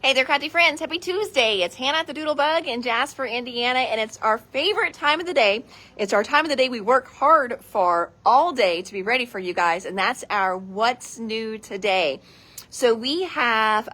Hey there, crafty friends. Happy Tuesday. It's Hannah at the Doodlebug in Jasper, Indiana, and it's our favorite time of the day. It's our time of the day we work hard for all day to be ready for you guys, and that's our What's New Today. So we have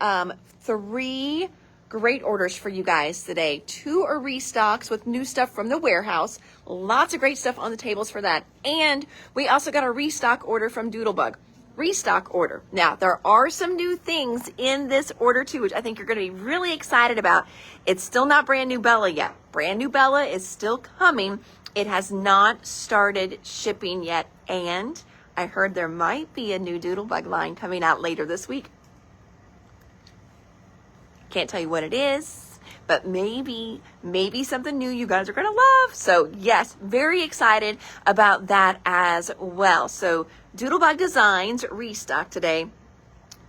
3 great orders for you guys today. 2 are restocks with new stuff from the warehouse. Lots of great stuff on the tables for that. And we also got a restock order from Doodlebug. Restock order. Now, there are some new things in this order too, which I think you're going to be really excited about. It's still not brand new Bella yet. Brand new Bella is still coming. It has not started shipping yet. And I heard there might be a new Doodlebug line coming out later this week. Can't tell you what it is, but maybe something new you guys are going to love. So yes, very excited about that as well. So Doodlebug Designs restock today.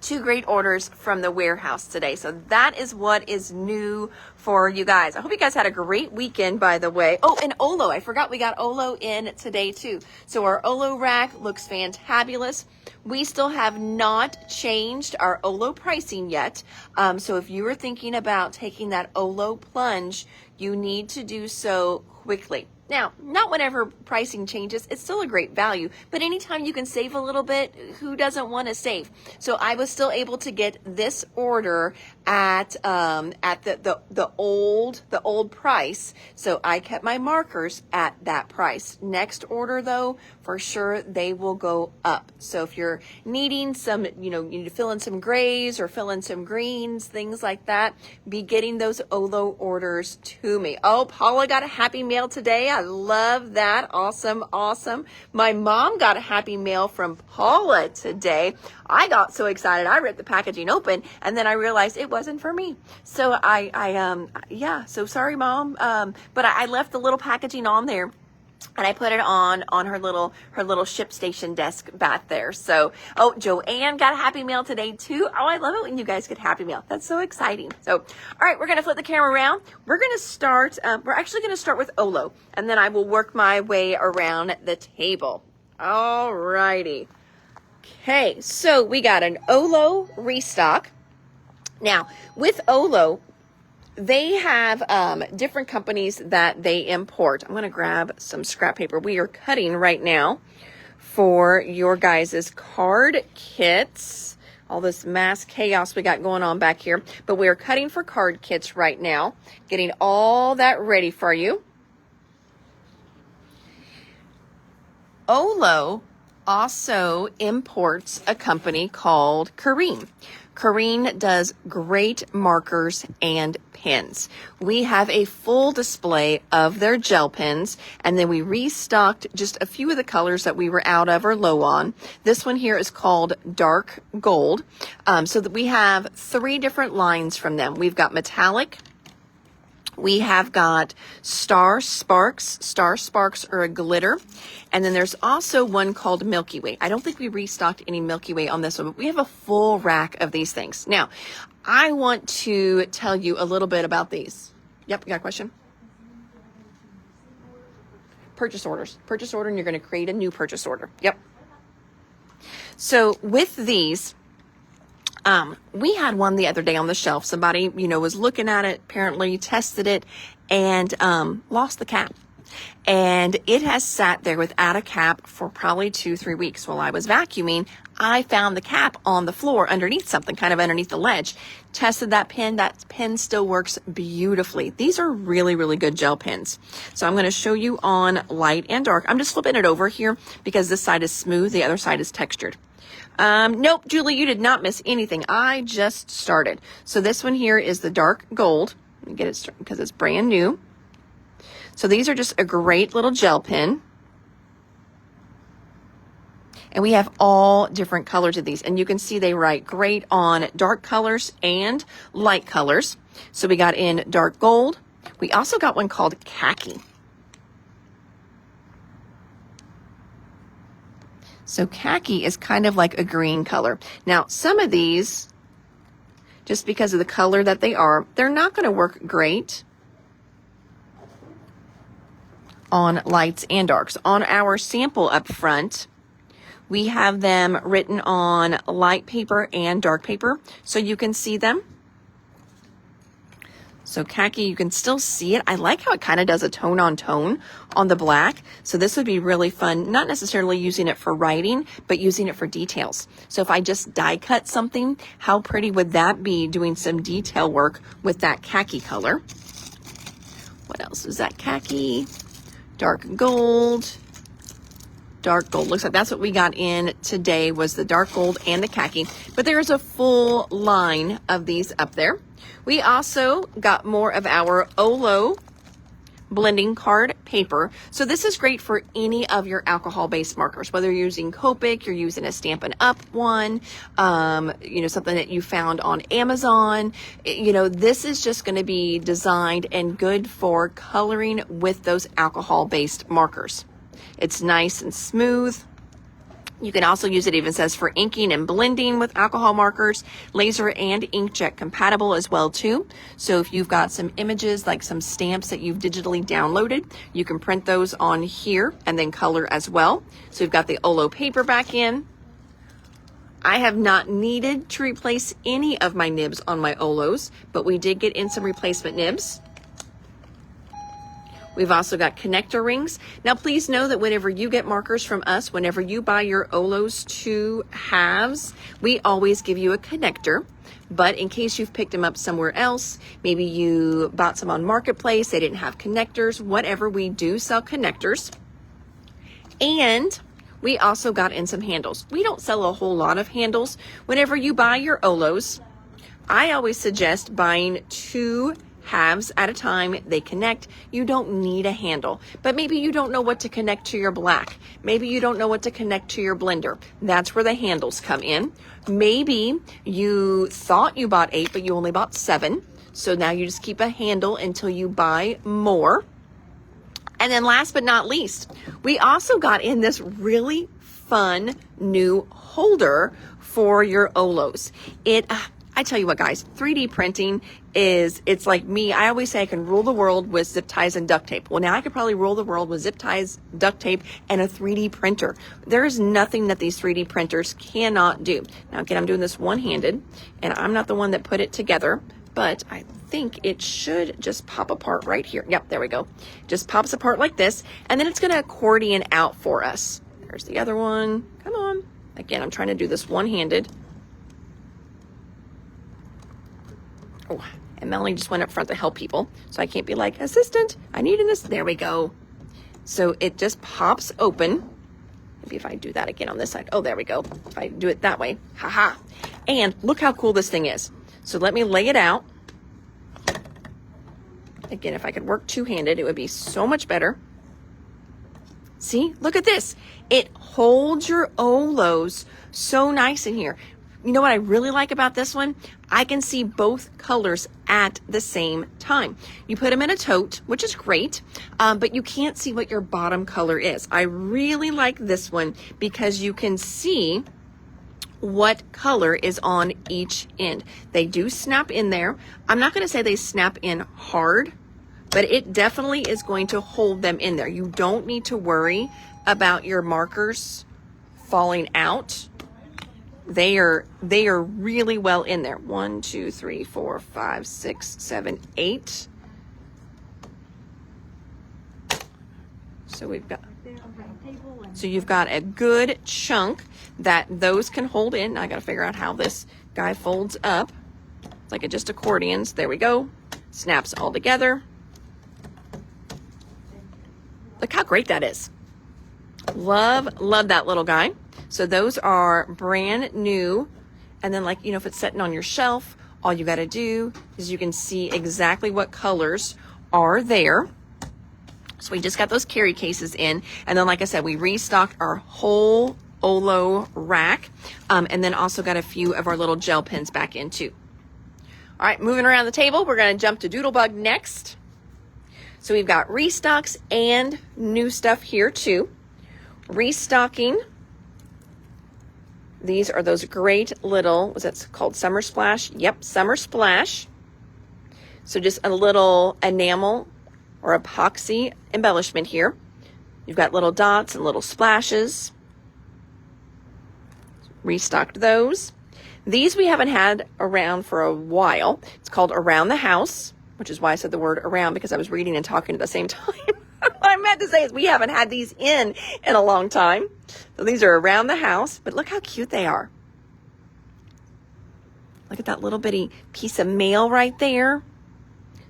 2 great orders from the warehouse today. So that is what is new for you guys. I hope you guys had a great weekend, by the way. Oh, and Olo. I forgot we got Olo in today too. So our Olo rack looks fantabulous. We still have not changed our Olo pricing yet. So if you were thinking about taking that Olo plunge, you need to do so quickly. Now, not whenever pricing changes, it's still a great value, but anytime you can save a little bit, who doesn't want to save? So I was still able to get this order at the old price. So I kept my markers at that price. Next order though, for sure they will go up. So if you're needing some, you need to fill in some grays or fill in some greens, things like that, be getting those Olo orders to me. Oh, Paula got a happy mail today. I love that. Awesome. My mom got a happy mail from Paula today. I got so excited. I ripped the packaging open and then I realized it wasn't for me. So so sorry, Mom. But I left the little packaging on there. And I put it on her little ship station desk back there. So, oh, Joanne got a happy mail today too. Oh, I love it when you guys get happy mail. That's so exciting. So, all right, we're going to flip the camera around. We're going to start, we're actually going to start with Olo. And then I will work my way around the table. All righty. Okay, so we got an Olo restock. Now, with Olo, they have different companies that they import. I'm going to grab some scrap paper. We are cutting right now for your guys' card kits. All this mass chaos we got going on back here. But we are cutting for card kits right now. Getting all that ready for you. Olo also imports a company called Kareem. Kareem does great markers and pens. We have a full display of their gel pens, and then we restocked just a few of the colors that we were out of or low on. This one here is called Dark Gold. So that we have 3 different lines from them. We've got metallic. We have got Star Sparks. Star Sparks are a glitter. And then there's also one called Milky Way. I don't think we restocked any Milky Way on this one, but we have a full rack of these things. Now, I want to tell you a little bit about these. Yep, you got a question? Purchase orders. Purchase order, and you're going to create a new purchase order. Yep. So with these, we had one the other day on the shelf. Somebody, was looking at it, apparently tested it, and lost the cap. And it has sat there without a cap for probably 2-3 weeks. While I was vacuuming, I found the cap on the floor underneath something, kind of underneath the ledge. Tested that pen. That pen still works beautifully. These are really, really good gel pens. So I'm going to show you on light and dark. I'm just flipping it over here because this side is smooth. The other side is textured. Nope, Julie, you did not miss anything. I just started. So this one here is the dark gold. Let me get it started because it's brand new. So these are just a great little gel pen. And we have all different colors of these. And you can see they write great on dark colors and light colors. So we got in dark gold. We also got one called khaki. So khaki is kind of like a green color. Now, some of these, just because of the color that they are, they're not going to work great on lights and darks. On our sample up front, we have them written on light paper and dark paper, so you can see them. So khaki, you can still see it. I like how it kind of does a tone on tone on the black. So this would be really fun, not necessarily using it for writing, but using it for details. So if I just die cut something, how pretty would that be doing some detail work with that khaki color? What else is that khaki? Dark gold. Dark gold. Looks like that's what we got in today was the dark gold and the khaki. But there's a full line of these up there. We also got more of our Olo blending card paper. So this is great for any of your alcohol-based markers, whether you're using Copic, you're using a Stampin' Up! One, you know, something that you found on Amazon. You know, this is just going to be designed and good for coloring with those alcohol-based markers. It's nice and smooth. You can also use it, even says, for inking and blending with alcohol markers, laser and inkjet compatible as well too. So if you've got some images, like some stamps that you've digitally downloaded, you can print those on here and then color as well. So we've got the Olo paper back in. I have not needed to replace any of my nibs on my Olos, but we did get in some replacement nibs. We've also got connector rings. Now, please know that whenever you get markers from us, whenever you buy your Olos 2 halves, we always give you a connector. But in case you've picked them up somewhere else, maybe you bought some on Marketplace, they didn't have connectors, whatever, we do sell connectors. And we also got in some handles. We don't sell a whole lot of handles. Whenever you buy your Olos, I always suggest buying 2 halves at a time. They connect. You don't need a handle, but maybe you don't know what to connect to your black. Maybe you don't know what to connect to your blender. That's where the handles come in. Maybe you thought you bought 8, but you only bought 7. So now you just keep a handle until you buy more. And then last but not least, we also got in this really fun new holder for your Olos. I tell you what, guys, 3D printing it's like me. I always say I can rule the world with zip ties and duct tape. Well, now I could probably rule the world with zip ties, duct tape, and a 3D printer. There is nothing that these 3D printers cannot do. Now, again, I'm doing this one-handed, and I'm not the one that put it together, but I think it should just pop apart right here. Yep, there we go. Just pops apart like this, and then it's going to accordion out for us. There's the other one. Come on. Again, I'm trying to do this one-handed. Oh, and Melanie just went up front to help people. So I can't be like, assistant, I need this. There we go. So it just pops open. Maybe if I do that again on this side. Oh, there we go. If I do it that way. Haha. And look how cool this thing is. So let me lay it out. Again, if I could work two-handed, it would be so much better. See, look at this. It holds your Olos so nice in here. You know what I really like about this one? I can see both colors at the same time. You put them in a tote, which is great, but you can't see what your bottom color is. I really like this one because you can see what color is on each end. They do snap in there. I'm not going to say they snap in hard, but it definitely is going to hold them in there. You don't need to worry about your markers falling out. They are really well in there. 1, 2, 3, 4, 5, 6, 7, 8. So we've got, so you've got a good chunk that those can hold in. Now I got to figure out how this guy folds up. It's like it just accordions. There we go. Snaps all together. Look how great that is. Love that little guy. So those are brand new. And then, like, you know, if it's sitting on your shelf, all you got to do is you can see exactly what colors are there. So we just got those carry cases in. And then, like I said, we restocked our whole Olo rack. And then also got a few of our little gel pens back in too. All right, moving around the table, we're going to jump to Doodlebug next. So we've got restocks and new stuff here too. Restocking. These are those great little, what's that called? Summer Splash? Yep, Summer Splash. So just a little enamel or epoxy embellishment here. You've got little dots and little splashes. Restocked those. These we haven't had around for a while. It's called Around the House. which is why I said the word around, because I was reading and talking at the same time. What I meant to say is we haven't had these in a long time. So these are around the house, but look how cute they are. Look at that little bitty piece of mail right there.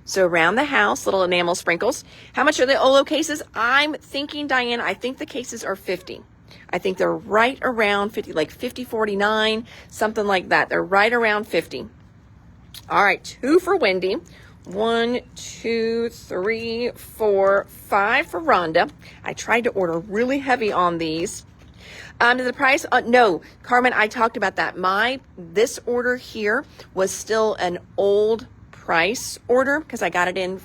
So around the house, little enamel sprinkles. How much are the Olo cases? I'm thinking, Diane, I think the cases are 50. I think they're right around 50, like 50.49, something like that. They're right around 50. All right, 2 for Wendy. 1, 2, 3, 4, 5 for Rhonda. I tried to order really heavy on these. The price, no, Carmen, I talked about that. This order here was still an old price order because I got it in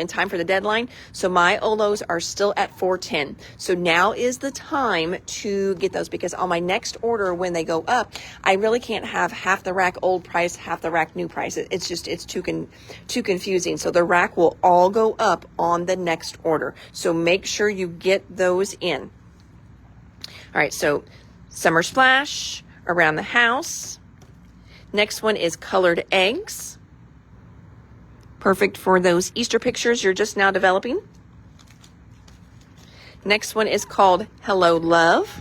time for the deadline. So my Olos are still at $4.10. So now is the time to get those, because on my next order, when they go up, I really can't have half the rack old price, half the rack new price. It's too confusing. So the rack will all go up on the next order. So make sure you get those in. All right, so Summer Splash, Around the House. Next one is Colored Eggs. Perfect for those Easter pictures you're just now developing. Next one is called Hello Love.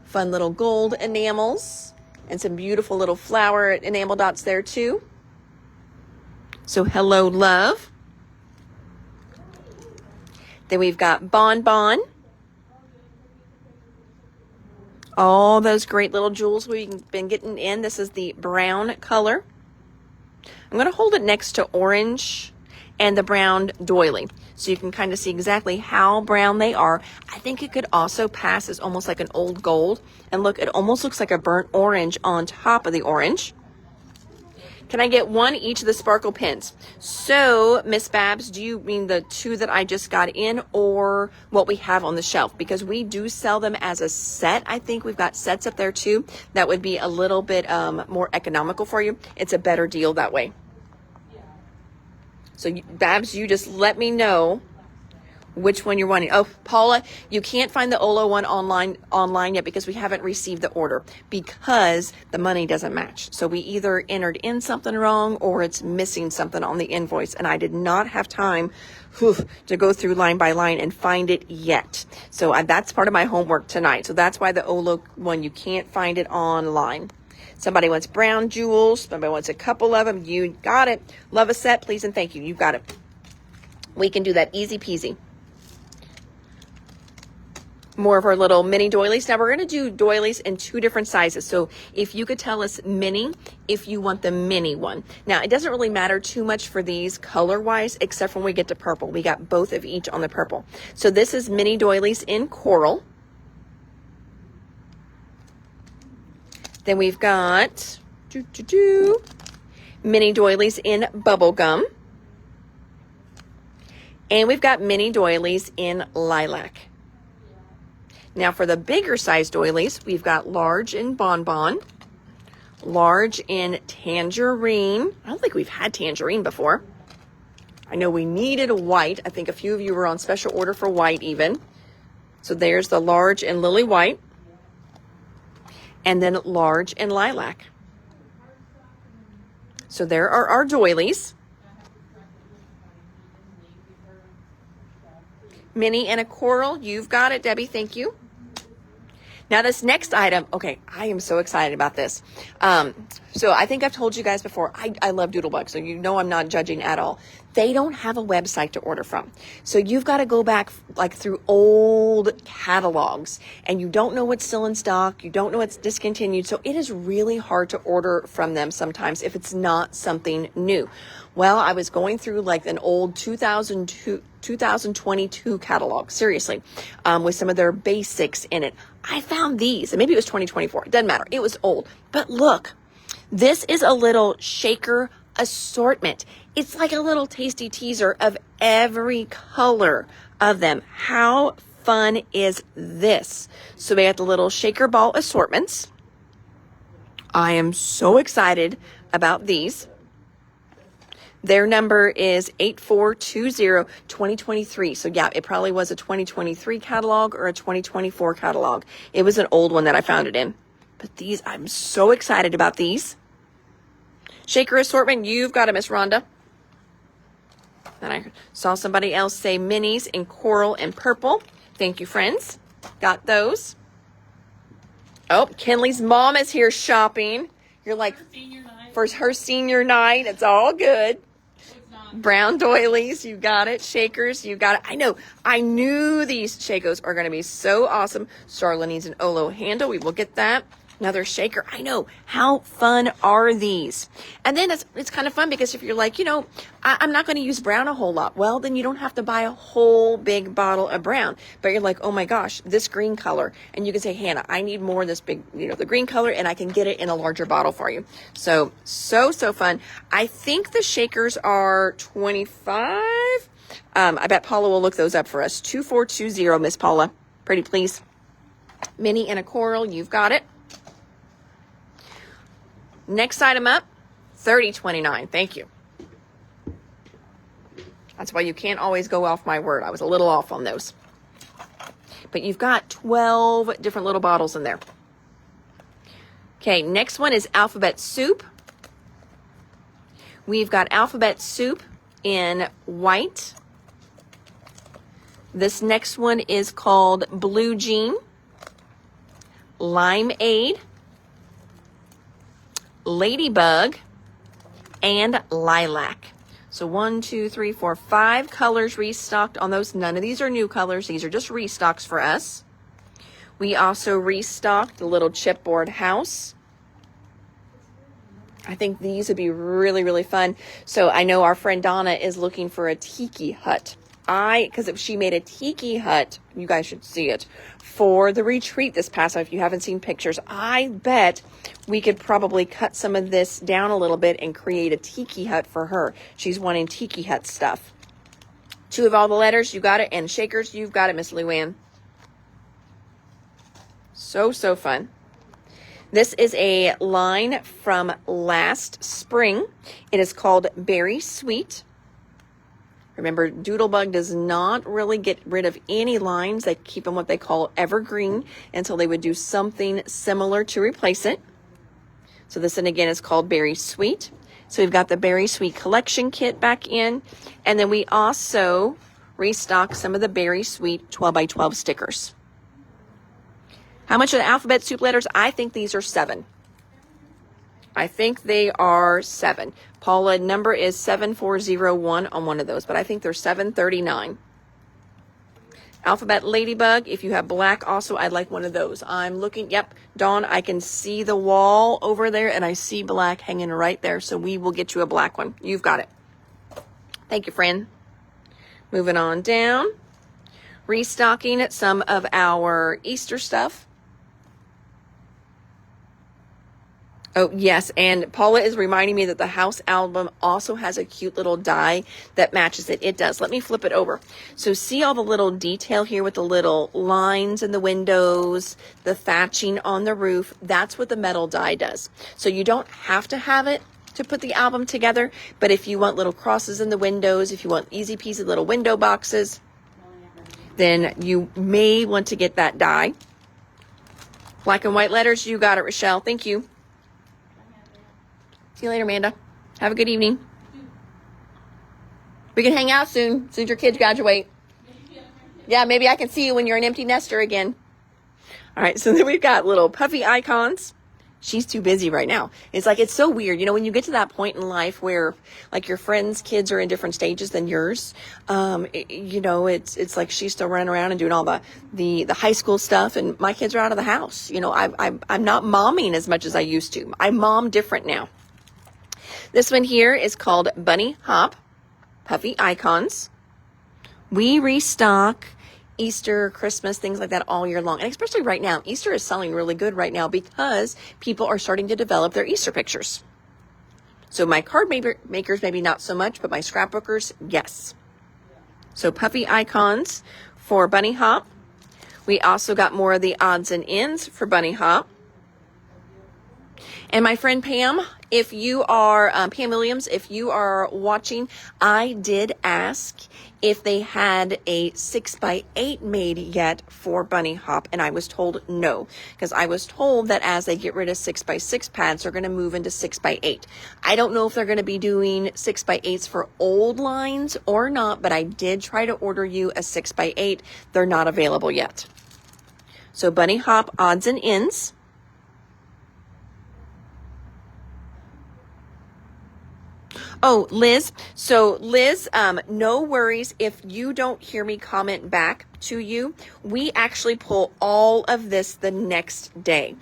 Fun little gold enamels and some beautiful little flower enamel dots there too. So Hello Love. Then we've got Bon Bon. All those great little jewels we've been getting in. This is the brown color. I'm going to hold it next to orange and the brown doily, so you can kind of see exactly how brown they are. I think it could also pass as almost like an old gold. And look, it almost looks like a burnt orange on top of the orange. Can I get one each of the sparkle pins? So, Miss Babs, do you mean the 2 that I just got in, or what we have on the shelf? Because we do sell them as a set. I think we've got sets up there too. That would be a little bit more economical for you. It's a better deal that way. So, Babs, you just let me know which one you're wanting. Oh, Paula, you can't find the Olo one online yet because we haven't received the order, because the money doesn't match. So we either entered in something wrong or it's missing something on the invoice, and I did not have time to go through line by line and find it yet. So that's part of my homework tonight. So that's why the Olo one, you can't find it online. Somebody wants brown jewels. Somebody wants a couple of them. You got it. Love a set, please, and thank you. You got it. We can do that easy peasy. More of our little mini doilies. Now we're going to do doilies in 2 different sizes. So if you could tell us mini, if you want the mini one. Now it doesn't really matter too much for these color wise, except when we get to purple. We got both of each on the purple. So this is mini doilies in coral. Then we've got mini doilies in bubblegum. And we've got mini doilies in lilac. Now for the bigger size doilies, we've got large in bonbon, large in tangerine. I don't think we've had tangerine before. I know we needed a white. I think a few of you were on special order for white even. So there's the large in lily white, and then large in lilac. So there are our doilies. Mini and a coral. You've got it, Debbie. Thank you. Now this next item, okay, I am so excited about this. So I think I've told you guys before, I love Doodlebug, so you know I'm not judging at all. They don't have a website to order from. So you've got to go back like through old catalogs, and you don't know what's still in stock. You don't know what's discontinued. So it is really hard to order from them sometimes if it's not something new. Well, I was going through like an old 2022 catalog, seriously, with some of their basics in it. I found these, and maybe it was 2024. It doesn't matter. It was old. But look, this is a little shaker assortment. It's like a little tasty teaser of every color of them. How fun is this? So we got the little shaker ball assortments. I am so excited about these. Their number is 8420-2023. So yeah, it probably was a 2023 catalog or a 2024 catalog. It was an old one that I found it in. But these, I'm so excited about these. Shaker assortment, you've got it, Miss Rhonda. Then I saw somebody else say minis in coral and purple. Thank you, friends. Got those. Oh, Kenley's mom is here shopping. You're like, for her senior night. It's all good. Brown doilies, you got it. Shakers, you got it. I know. I knew these Shakos are going to be so awesome. Starla needs an Olo handle. We will get that. Another shaker. I know. How fun are these? And then it's kind of fun because if you're like, you know, I'm not going to use brown a whole lot. Well, then you don't have to buy a whole big bottle of brown. But you're like, oh my gosh, this green color. And you can say, Hannah, I need more of this big, you know, the green color, and I can get it in a larger bottle for you. So fun. I think the shakers are 25. I bet Paula will look those up for us. 2420, Miss Paula. Pretty please. Mini and a coral, you've got it. Next item up, $30.29. Thank you. That's why you can't always go off my word. I was a little off on those. But you've got 12 different little bottles in there. Okay, next one is alphabet soup. We've got alphabet soup in white. This next one is called Blue Jean, Limeade, Ladybug, and Lilac. So 1, 2, 3, 4, 5 colors restocked on those. None of these are new colors. These are just restocks for us. We also restocked the little chipboard house. I think these would be really, really fun. So I know our friend Donna is looking for a tiki hut. Because if she made a tiki hut, you guys should see it, for the retreat this past time. If you haven't seen pictures, I bet we could probably cut some of this down a little bit and create a tiki hut for her. She's wanting tiki hut stuff. 2 of all the letters, you got it. And shakers, you've got it, Miss Luann. So fun. This is a line from last spring. It is called Berry Sweet. Remember, Doodlebug does not really get rid of any lines. They keep them what they call evergreen until they would do something similar to replace it. So this one again is called Berry Sweet. So we've got the Berry Sweet collection kit back in. And then we also restock some of the Berry Sweet 12 by 12 stickers. How much are the alphabet soup letters? I think these are 7. I think they are 7. Paula, number is 7401 on one of those, but I think they're 739. Alphabet Ladybug, if you have black also, I'd like one of those. I'm looking, yep, Dawn, I can see the wall over there, and I see black hanging right there, so we will get you a black one. You've got it. Thank you, friend. Moving on down. Restocking some of our Easter stuff. Oh, yes, and Paula is reminding me that the house album also has a cute little die that matches it. It does. Let me flip it over. So see all the little detail here with the little lines in the windows, the thatching on the roof. That's what the metal die does. So you don't have to have it to put the album together, but if you want little crosses in the windows, if you want easy peasy little window boxes, then you may want to get that die. Black and white letters, you got it, Rochelle. Thank you. See you later, Amanda. Have a good evening. We can hang out soon as your kids graduate. Yeah, maybe I can see you when you're an empty nester again. All right, so then we've got little puffy icons. She's too busy right now. It's like, it's so weird. You know, when you get to that point in life where like your friends' kids are in different stages than yours, you know, it's like she's still running around and doing all the high school stuff, and my kids are out of the house. You know, I'm not momming as much as I used to. I mom different now. This one here is called Bunny Hop, Puffy Icons. We restock Easter, Christmas, things like that all year long. And especially right now, Easter is selling really good right now because people are starting to develop their Easter pictures. So my card makers, maybe not so much, but my scrapbookers, yes. So Puffy Icons for Bunny Hop. We also got more of the odds and ends for Bunny Hop. And my friend Pam, if you are, Pam Williams, if you are watching, I did ask if they had a 6x8 made yet for Bunny Hop, and I was told no, because I was told that as they get rid of 6x6 pads, they're going to move into 6x8. I don't know if they're going to be doing 6x8s for old lines or not, but I did try to order you a 6x8. They're not available yet. So Bunny Hop odds and ends. Oh, Liz. So Liz, no worries if you don't hear me comment back to you. We actually pull all of this the next day,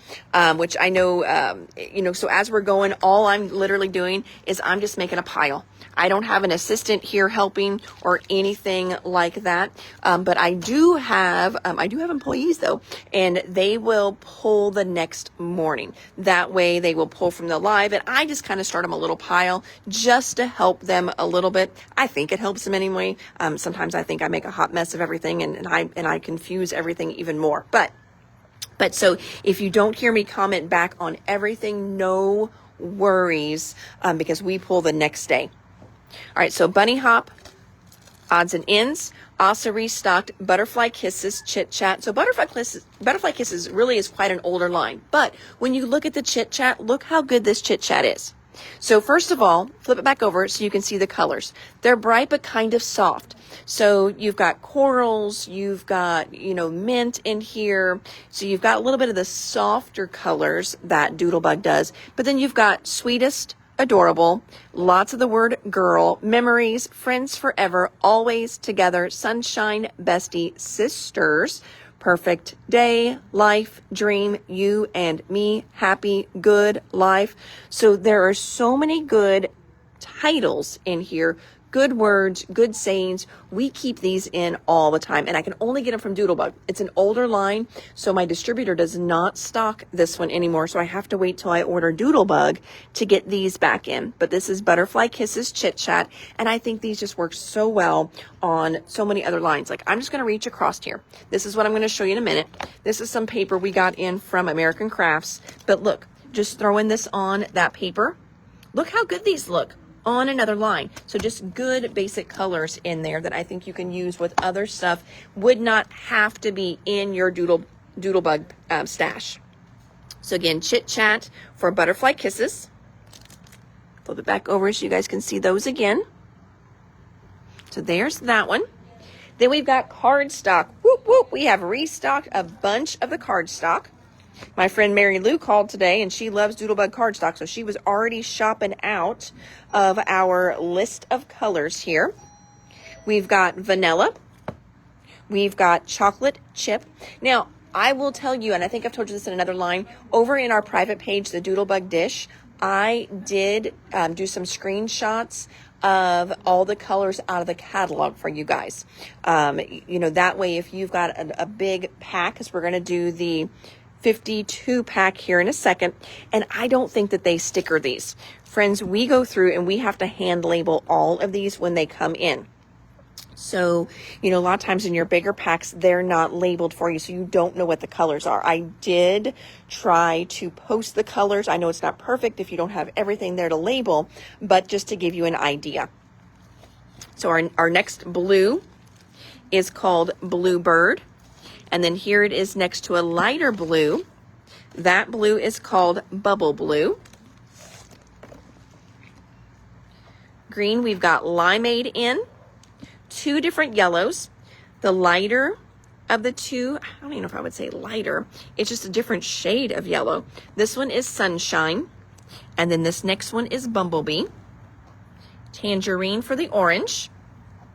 which I know, so as we're going, all I'm literally doing is I'm just making a pile. I don't have an assistant here helping or anything like that. But I do have employees though, and they will pull the next morning. That way they will pull from the live, and I just kind of start them a little pile just to help them a little bit. I think it helps them anyway. Sometimes I think I make a hot mess of everything and I confuse everything even more. But so if you don't hear me comment back on everything, no worries, because we pull the next day. All right, so Bunny Hop, odds and ends. Also restocked Butterfly Kisses Chit Chat. So Butterfly Kisses really is quite an older line. But when you look at the Chit Chat, look how good this Chit Chat is. So first of all, flip it back over so you can see the colors. They're bright but kind of soft. So you've got corals, you've got, mint in here. So you've got a little bit of the softer colors that Doodlebug does. But then you've got sweetest, adorable, lots of the word girl, memories, friends forever, always together, sunshine, bestie, sisters, perfect day, life, dream, you and me, happy, good, life. So there are so many good titles in here. Good words, good sayings. We keep these in all the time, and I can only get them from Doodlebug. It's an older line, so my distributor does not stock this one anymore, so I have to wait till I order Doodlebug to get these back in. But this is Butterfly Kisses Chit Chat, and I think these just work so well on so many other lines. Like, I'm just going to reach across here. This is what I'm going to show you in a minute. This is some paper we got in from American Crafts, but look, just throwing this on that paper. Look how good these look on another line. So just good basic colors in there that I think you can use with other stuff. Would not have to be in your Doodlebug stash. So again, Chit Chat for Butterfly Kisses. Flip it back over so you guys can see those again. So there's that one. Then we've got cardstock. Whoop, whoop. We have restocked a bunch of the cardstock. My friend Mary Lou called today, and she loves Doodlebug cardstock, so she was already shopping out of our list of colors here. We've got vanilla. We've got chocolate chip. Now, I will tell you, and I think I've told you this in another line, over in our private page, the Doodlebug Dish, I did do some screenshots of all the colors out of the catalog for you guys. That way, if you've got a big pack, because we're going to do the 52 pack here in a second, and I don't think that they sticker these. Friends, we go through and we have to hand label all of these when they come in. So, a lot of times in your bigger packs, they're not labeled for you, so you don't know what the colors are. I did try to post the colors. I know it's not perfect if you don't have everything there to label, but just to give you an idea. So our next blue is called Bluebird. And then here it is next to a lighter blue. That blue is called Bubble Blue. Green, we've got Limeade in. Two different yellows. The lighter of the two, I don't even know if I would say lighter. It's just a different shade of yellow. This one is Sunshine. And then this next one is Bumblebee. Tangerine for the orange.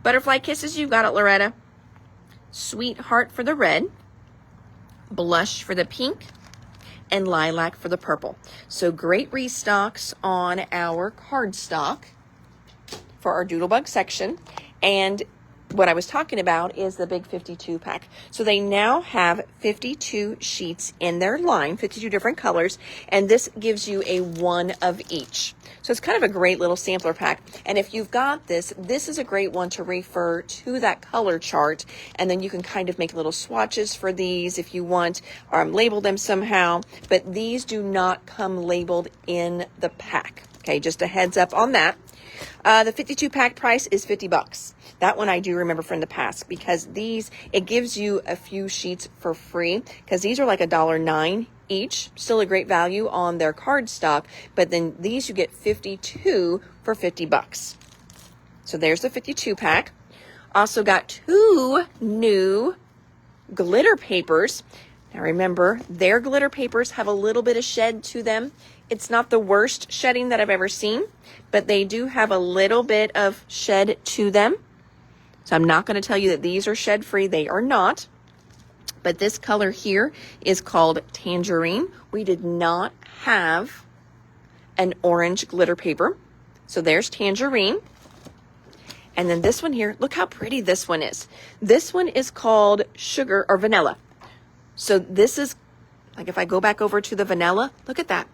Butterfly Kisses, you got it, Loretta. Sweetheart for the red, Blush for the pink, and Lilac for the purple. So great restocks on our cardstock for our Doodlebug section. And what I was talking about is the big 52 pack. So they now have 52 sheets in their line, 52 different colors, and this gives you a one of each. So it's kind of a great little sampler pack. And if you've got this, this is a great one to refer to that color chart, and then you can kind of make little swatches for these if you want, or label them somehow. But these do not come labeled in the pack. Okay, just a heads up on that. The 52 pack price is $50. That one I do remember from the past, because these, it gives you a few sheets for free, because these are like $1.09 each. Still a great value on their card stock, but then these you get 52 for $50. So there's the 52 pack. Also got 2 new glitter papers. Now remember, their glitter papers have a little bit of shed to them. It's not the worst shedding that I've ever seen, but they do have a little bit of shed to them. So I'm not going to tell you that these are shed free. They are not. But this color here is called Tangerine. We did not have an orange glitter paper. So there's Tangerine. And then this one here, look how pretty this one is. This one is called Sugar or Vanilla. So this is, like if I go back over to the vanilla, look at that.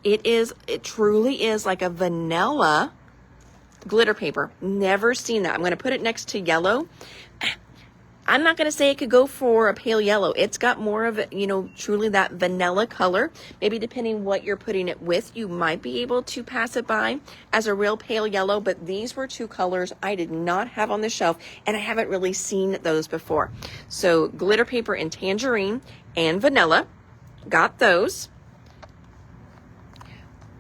It truly is like a vanilla glitter paper. Never seen that. I'm going to put it next to yellow. I'm not going to say it could go for a pale yellow. It's got more of, truly that vanilla color. Maybe depending what you're putting it with, you might be able to pass it by as a real pale yellow. But these were 2 colors I did not have on the shelf, and I haven't really seen those before. So glitter paper in Tangerine and vanilla. Got those.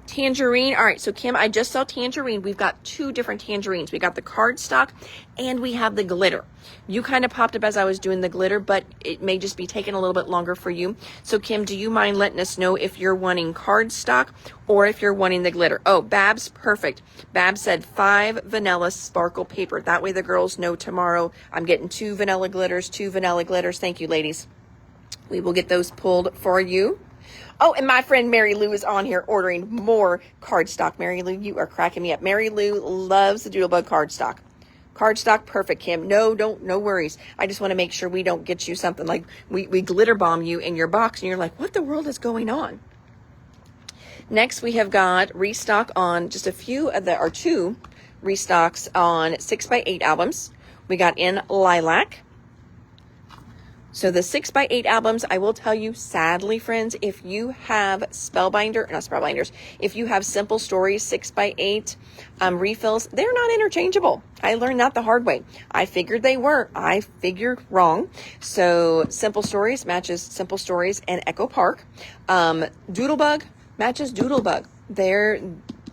Tangerine. All right, so Kim, I just saw Tangerine. We've got 2 different Tangerines. We got the cardstock and we have the glitter. You kind of popped up as I was doing the glitter, but it may just be taking a little bit longer for you. So Kim, do you mind letting us know if you're wanting cardstock or if you're wanting the glitter? Oh, Babs, perfect. Babs said 5 vanilla sparkle paper. That way the girls know tomorrow I'm getting 2 vanilla glitters, 2 vanilla glitters. Thank you, ladies. We will get those pulled for you. Oh, and my friend Mary Lou is on here ordering more cardstock. Mary Lou, you are cracking me up. Mary Lou loves the Doodlebug cardstock. Cardstock, perfect, Kim. No worries. I just want to make sure we don't get you something like we glitter bomb you in your box and you're like, what the world is going on? Next, we have got restock on just a few of the, or 2 restocks on 6x8 albums. We got in Lilac. So the 6x8 albums, I will tell you, sadly, friends, if you have Spellbinders, if you have Simple Stories 6x8 refills, they're not interchangeable. I learned that the hard way. I figured they were. I figured wrong. So Simple Stories matches Simple Stories and Echo Park. Doodlebug matches Doodlebug.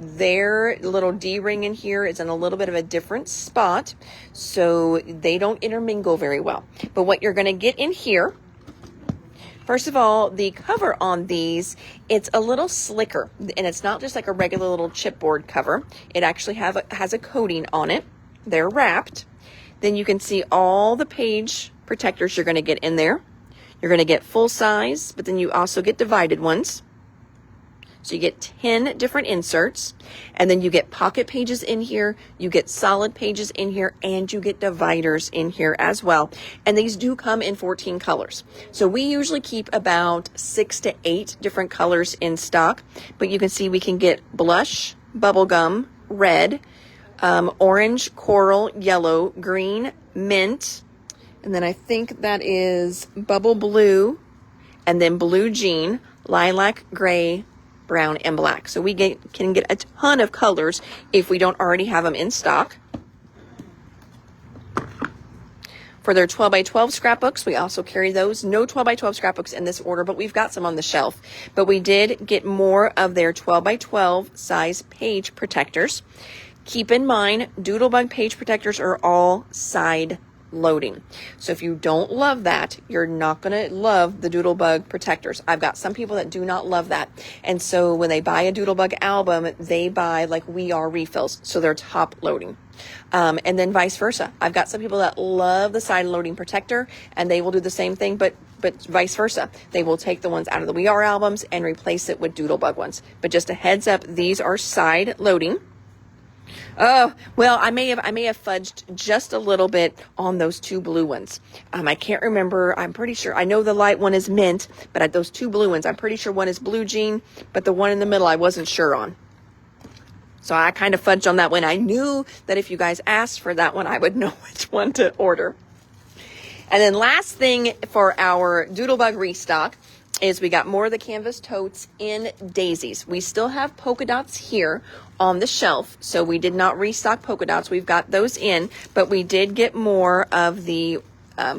Their little D-ring in here is in a little bit of a different spot, so they don't intermingle very well. But what you're going to get in here, first of all, the cover on these, it's a little slicker, and it's not just like a regular little chipboard cover. It actually has a coating on it. They're wrapped. Then you can see all the page protectors you're going to get in there. You're going to get full size, but then you also get divided ones. So you get 10 different inserts, and then you get pocket pages in here, you get solid pages in here, and you get dividers in here as well. And these do come in 14 colors. So we usually keep about 6 to 8 different colors in stock, but you can see we can get blush, bubblegum, red, orange, coral, yellow, green, mint, and then I think that is bubble blue, and then blue jean, lilac, gray, brown, and black. So we can get a ton of colors if we don't already have them in stock. For their 12x12 scrapbooks, we also carry those. No 12x12 scrapbooks in this order, but we've got some on the shelf. But we did get more of their 12x12 size page protectors. Keep in mind, Doodlebug page protectors are all side loading. So if you don't love that, you're not going to love the Doodlebug protectors. I've got some people that do not love that. And so when they buy a Doodlebug album, they buy like We Are refills. So they're top loading. And then vice versa. I've got some people that love the side loading protector and they will do the same thing, but vice versa. They will take the ones out of the We Are albums and replace it with Doodlebug ones. But just a heads up, these are side loading. Oh, well, I may have fudged just a little bit on those two blue ones. I can't remember. I'm pretty sure. I know the light one is mint, but those two blue ones, I'm pretty sure one is blue jean, but the one in the middle I wasn't sure on. So I kind of fudged on that one. I knew that if you guys asked for that one, I would know which one to order. And then last thing for our Doodlebug restock is we got more of the canvas totes in daisies. We still have polka dots here on the shelf, so we did not restock polka dots. We've got those in, but we did get more of the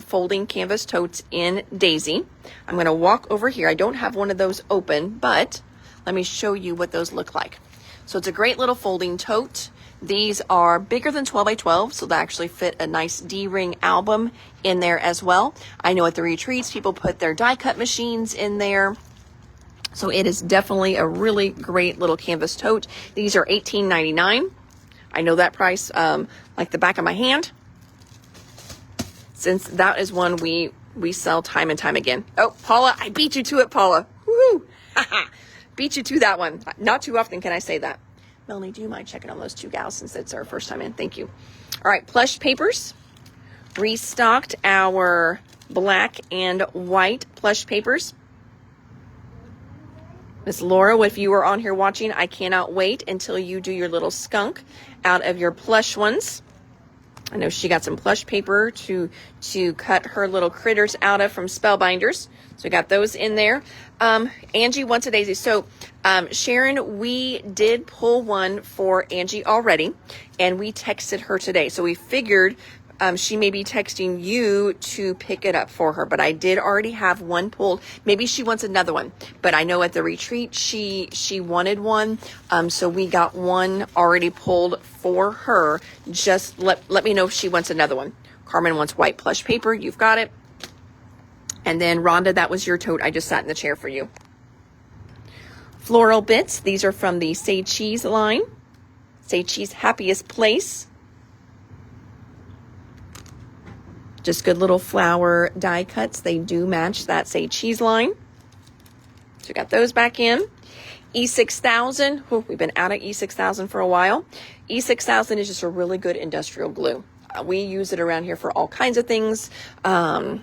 folding canvas totes in daisy. I'm going to walk over here. I don't have one of those open, but let me show you what those look like. So it's a great little folding tote. These are bigger than 12 by 12, so they actually fit a nice D-ring album in there as well. I know at the retreats, people put their die cut machines in there. So it is definitely a really great little canvas tote. These are $18.99. I know that price like the back of my hand, since that is one we sell time and time again. Oh, Paula, I beat you to it, Paula. Woo! Beat you to that one. Not too often can I say that. Melanie, do you mind checking on those two gals since it's our first time in? Thank you. All right, plush papers. Restocked our black and white plush papers. Miss Laura, if you are on here watching, I cannot wait until you do your little skunk out of your plush ones. I know she got some plush paper to cut her little critters out of from Spellbinders. So we got those in there. Angie wants a daisy. So Sharon, we did pull one for Angie already, and we texted her today. So we figured she may be texting you to pick it up for her, but I did already have one pulled. Maybe she wants another one, but I know at the retreat she wanted one, so we got one already pulled for her. Just let me know if she wants another one. Carmen wants white plush paper. You've got it. And then Rhonda, that was your tote. I just sat in the chair for you. Floral bits. These are from the Say Cheese line. Say Cheese Happiest Place. Just good little flower die cuts. They do match that Say Cheese line. So we got those back in. E6000. Oh, we've been out of E6000 for a while. E6000 is just a really good industrial glue. We use it around here for all kinds of things, home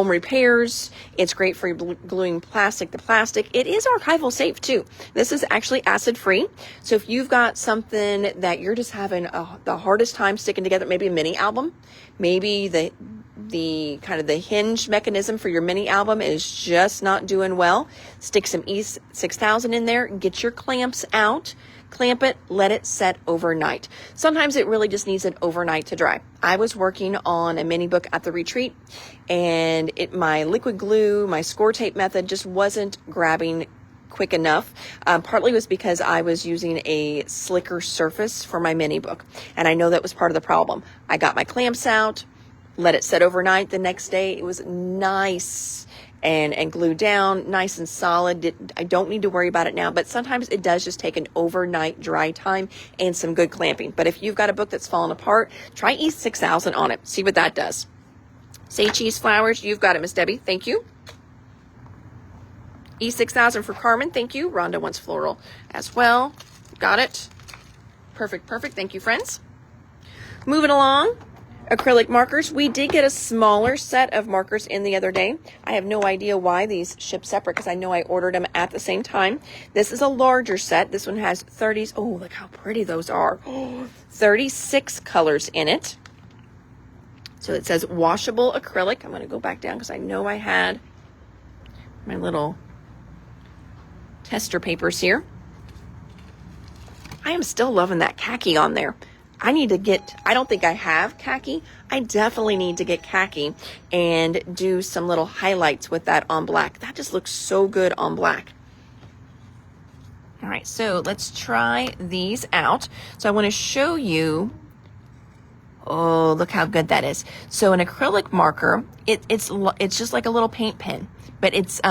repairs. It's great for gluing plastic to plastic. It is archival safe too. This is actually acid free. So if you've got something that you're just having the hardest time sticking together, maybe a mini album, maybe the kind of the hinge mechanism for your mini album is just not doing well, stick some E6000 in there, get your clamps out. Clamp it, let it set overnight. Sometimes it really just needs an overnight to dry. I was working on a mini book at the retreat, and my liquid glue, my score tape method just wasn't grabbing quick enough. Partly was because I was using a slicker surface for my mini book, and I know that was part of the problem. I got my clamps out, let it set overnight. The next day it was nice and glued down, nice and solid. I don't need to worry about it now, but sometimes it does just take an overnight dry time and some good clamping. But if you've got a book that's fallen apart, try E6000 on it. See what that does. Say Cheese Flowers, you've got it, Miss Debbie. Thank you. E6000 for Carmen. Thank you. Rhonda wants floral as well. Got it. Perfect, perfect. Thank you, friends. Moving along. Acrylic markers. We did get a smaller set of markers in the other day. I have no idea why these ship separate because I know I ordered them at the same time. This is a larger set. This one has 30s. Oh, look how pretty those are. 36 colors in it. So it says washable acrylic. I'm going to go back down because I know I had my little tester papers here. I am still loving that khaki on there. I don't think I have khaki. I definitely need to get khaki and do some little highlights with that on black. That just looks so good on black. All right, so let's try these out. So I want to show you, oh, look how good that is. So an acrylic marker, it's just like a little paint pen, but it's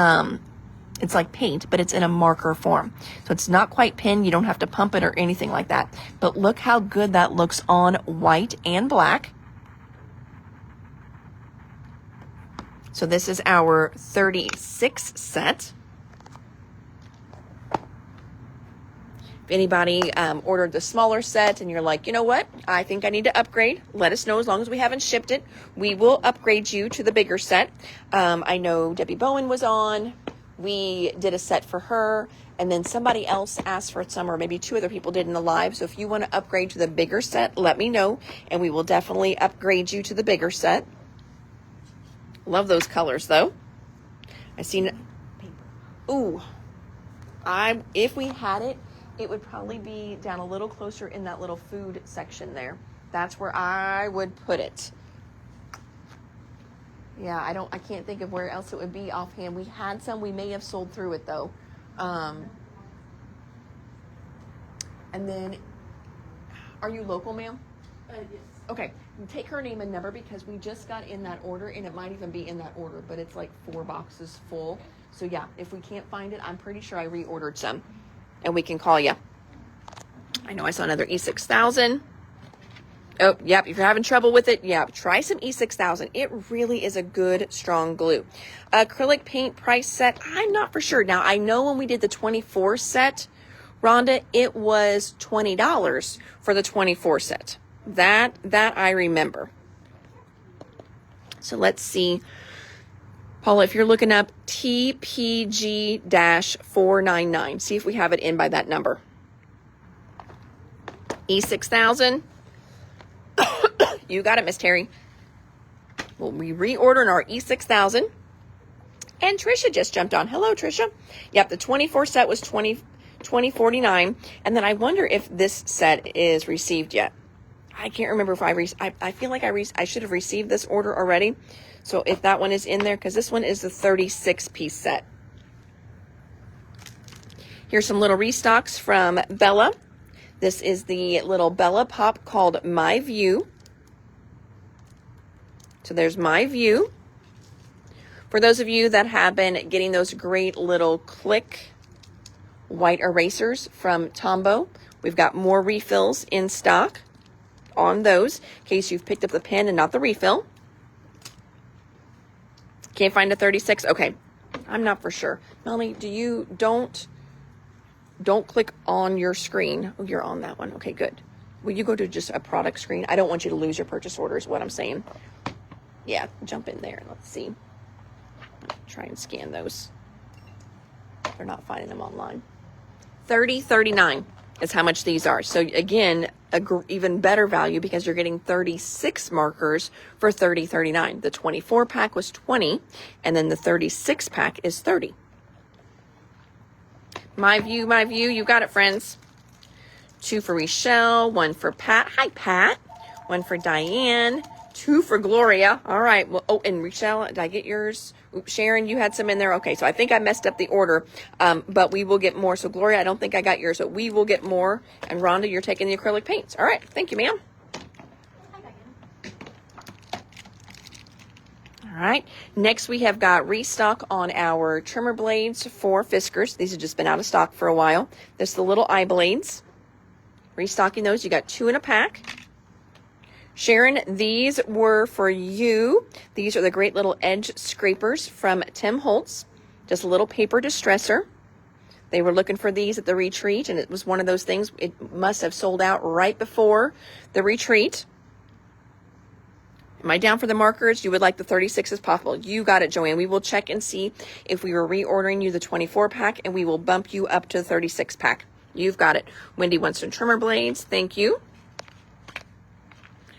like paint, but it's in a marker form. So it's not quite pen. You don't have to pump it or anything like that. But look how good that looks on white and black. So this is our 36 set. If anybody ordered the smaller set and you're like, you know what, I think I need to upgrade, let us know. As long as we haven't shipped it, we will upgrade you to the bigger set. I know Debbie Bowen was on. We did a set for her, and then somebody else asked for some, or maybe 2 other people did in the live. So if you want to upgrade to the bigger set, let me know, and we will definitely upgrade you to the bigger set. Love those colors, though. I seen. Ooh, if we had it, it would probably be down a little closer in that little food section there. That's where I would put it. Yeah, I can't think of where else it would be offhand. We had some, we may have sold through it though. And then, are you local, ma'am? Yes. Okay, take her name and number, because we just got in that order, and it might even be in that order, but it's like 4 boxes full. So yeah, if we can't find it, I'm pretty sure I reordered some, and we can call you. I know I saw another E6000. Oh, yep. If you're having trouble with it, yeah, try some E6000. It really is a good, strong glue. Acrylic paint price set, I'm not for sure. Now, I know when we did the 24 set, Rhonda, it was $20 for the 24 set. That I remember. So let's see. Paula, if you're looking up TPG-499, see if we have it in by that number. E6000. You got it, Miss Terry. Well, we reordering our E6000. And Trisha just jumped on. Hello, Trisha. Yep, the 24 set was $20.49. And then I wonder if this set is received yet. I can't remember if I feel like I should have received this order already. So if that one is in there, because this one is the 36-piece set. Here's some little restocks from Bella. This is the little Bella Pop called My View. So there's My View. For those of you that have been getting those great little click white erasers from Tombow, we've got more refills in stock on those, in case you've picked up the pen and not the refill. Can't find a 36? Okay, I'm not for sure. Melanie, don't click on your screen. Oh, you're on that one. Okay, good. Will you go to just a product screen? I don't want you to lose your purchase order is what I'm saying. Yeah, jump in there and let's see. Try and scan those. They're not finding them online. $30.39 is how much these are. So again, even better value, because you're getting 36 markers for $30.39. The 24 pack was $20, and then the 36 pack is $30. My View, My View. You got it, friends. 2 for Rochelle, 1 for Pat. Hi, Pat. 1 for Diane. 2 for Gloria. All right. Well, oh, and Rochelle, did I get yours? Oops, Sharon, you had some in there. Okay, so I think I messed up the order, but we will get more. So Gloria, I don't think I got yours, but we will get more. And Rhonda, you're taking the acrylic paints. All right. Thank you, ma'am. All right. Next, we have got restock on our trimmer blades for Fiskars. These have just been out of stock for a while. This is the little eye blades. Restocking those. You got 2 in a pack. Sharon, these were for you. These are the great little edge scrapers from Tim Holtz. Just a little paper distresser. They were looking for these at the retreat, and it was one of those things. It must have sold out right before the retreat. Am I down for the markers? You would like the 36 as possible. You got it, Joanne. We will check and see if we were reordering you the 24 pack, and we will bump you up to the 36 pack. You've got it. Wendy wants some trimmer blades. Thank you.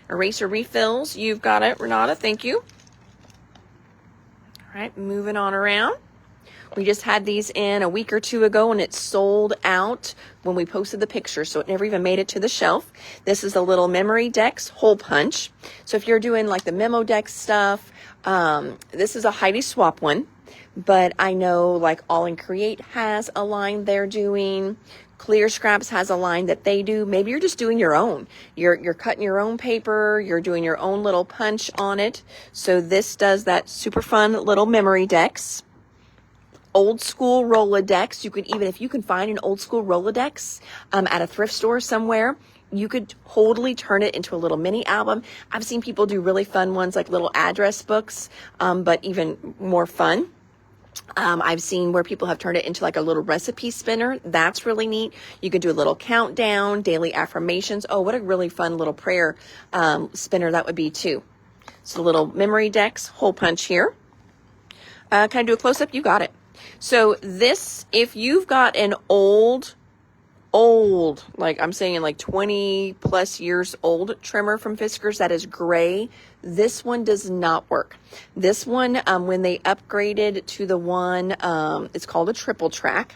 Eraser refills. You've got it, Renata. Thank you. All right, moving on around. We just had these in a week or 2 ago, and it sold out when we posted the picture, so it never even made it to the shelf. This is a little Memory Decks hole punch. So if you're doing like the Memo Deck stuff, this is a Heidi Swap one, but I know like All in Create has a line they're doing. Clear Scraps has a line that they do. Maybe you're just doing your own. You're cutting your own paper. You're doing your own little punch on it. So this does that super fun little Memory Decks. Old school Rolodex. You could even, if you can find an old school Rolodex at a thrift store somewhere, you could totally turn it into a little mini album. I've seen people do really fun ones like little address books, but even more fun. I've seen where people have turned it into like a little recipe spinner. That's really neat. You can do a little countdown, daily affirmations. Oh, what a really fun little prayer spinner that would be too. So little memory decks, hole punch here. Can I do a close-up? You got it. So this, if you've got an old, like I'm saying like 20 plus years old trimmer from Fiskars that is gray, this one does not work. This one, when they upgraded to the one, it's called a triple track.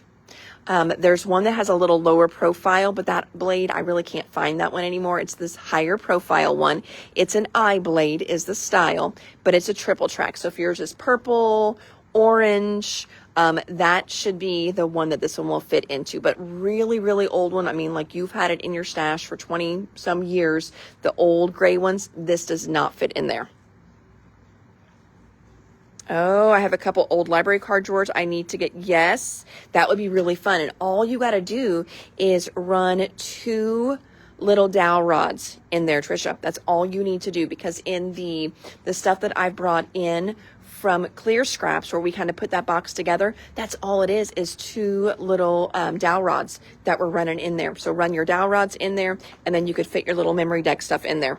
There's one that has a little lower profile, but that blade, I really can't find that one anymore. It's this higher profile one. It's an I blade is the style, but it's a triple track. So if yours is purple, orange, that should be the one that this one will fit into. But really, really old one, I mean, like you've had it in your stash for 20 some years, the old gray ones, this does not fit in there. Oh, I have a couple old library card drawers I need to get. Yes, that would be really fun. And all you got to do is run 2 little dowel rods in there, Trisha. That's all you need to do, because in the stuff that I've brought in from Clear Scraps, where we kind of put that box together, that's all it is 2 little dowel rods that we're running in there. So run your dowel rods in there, and then you could fit your little memory deck stuff in there.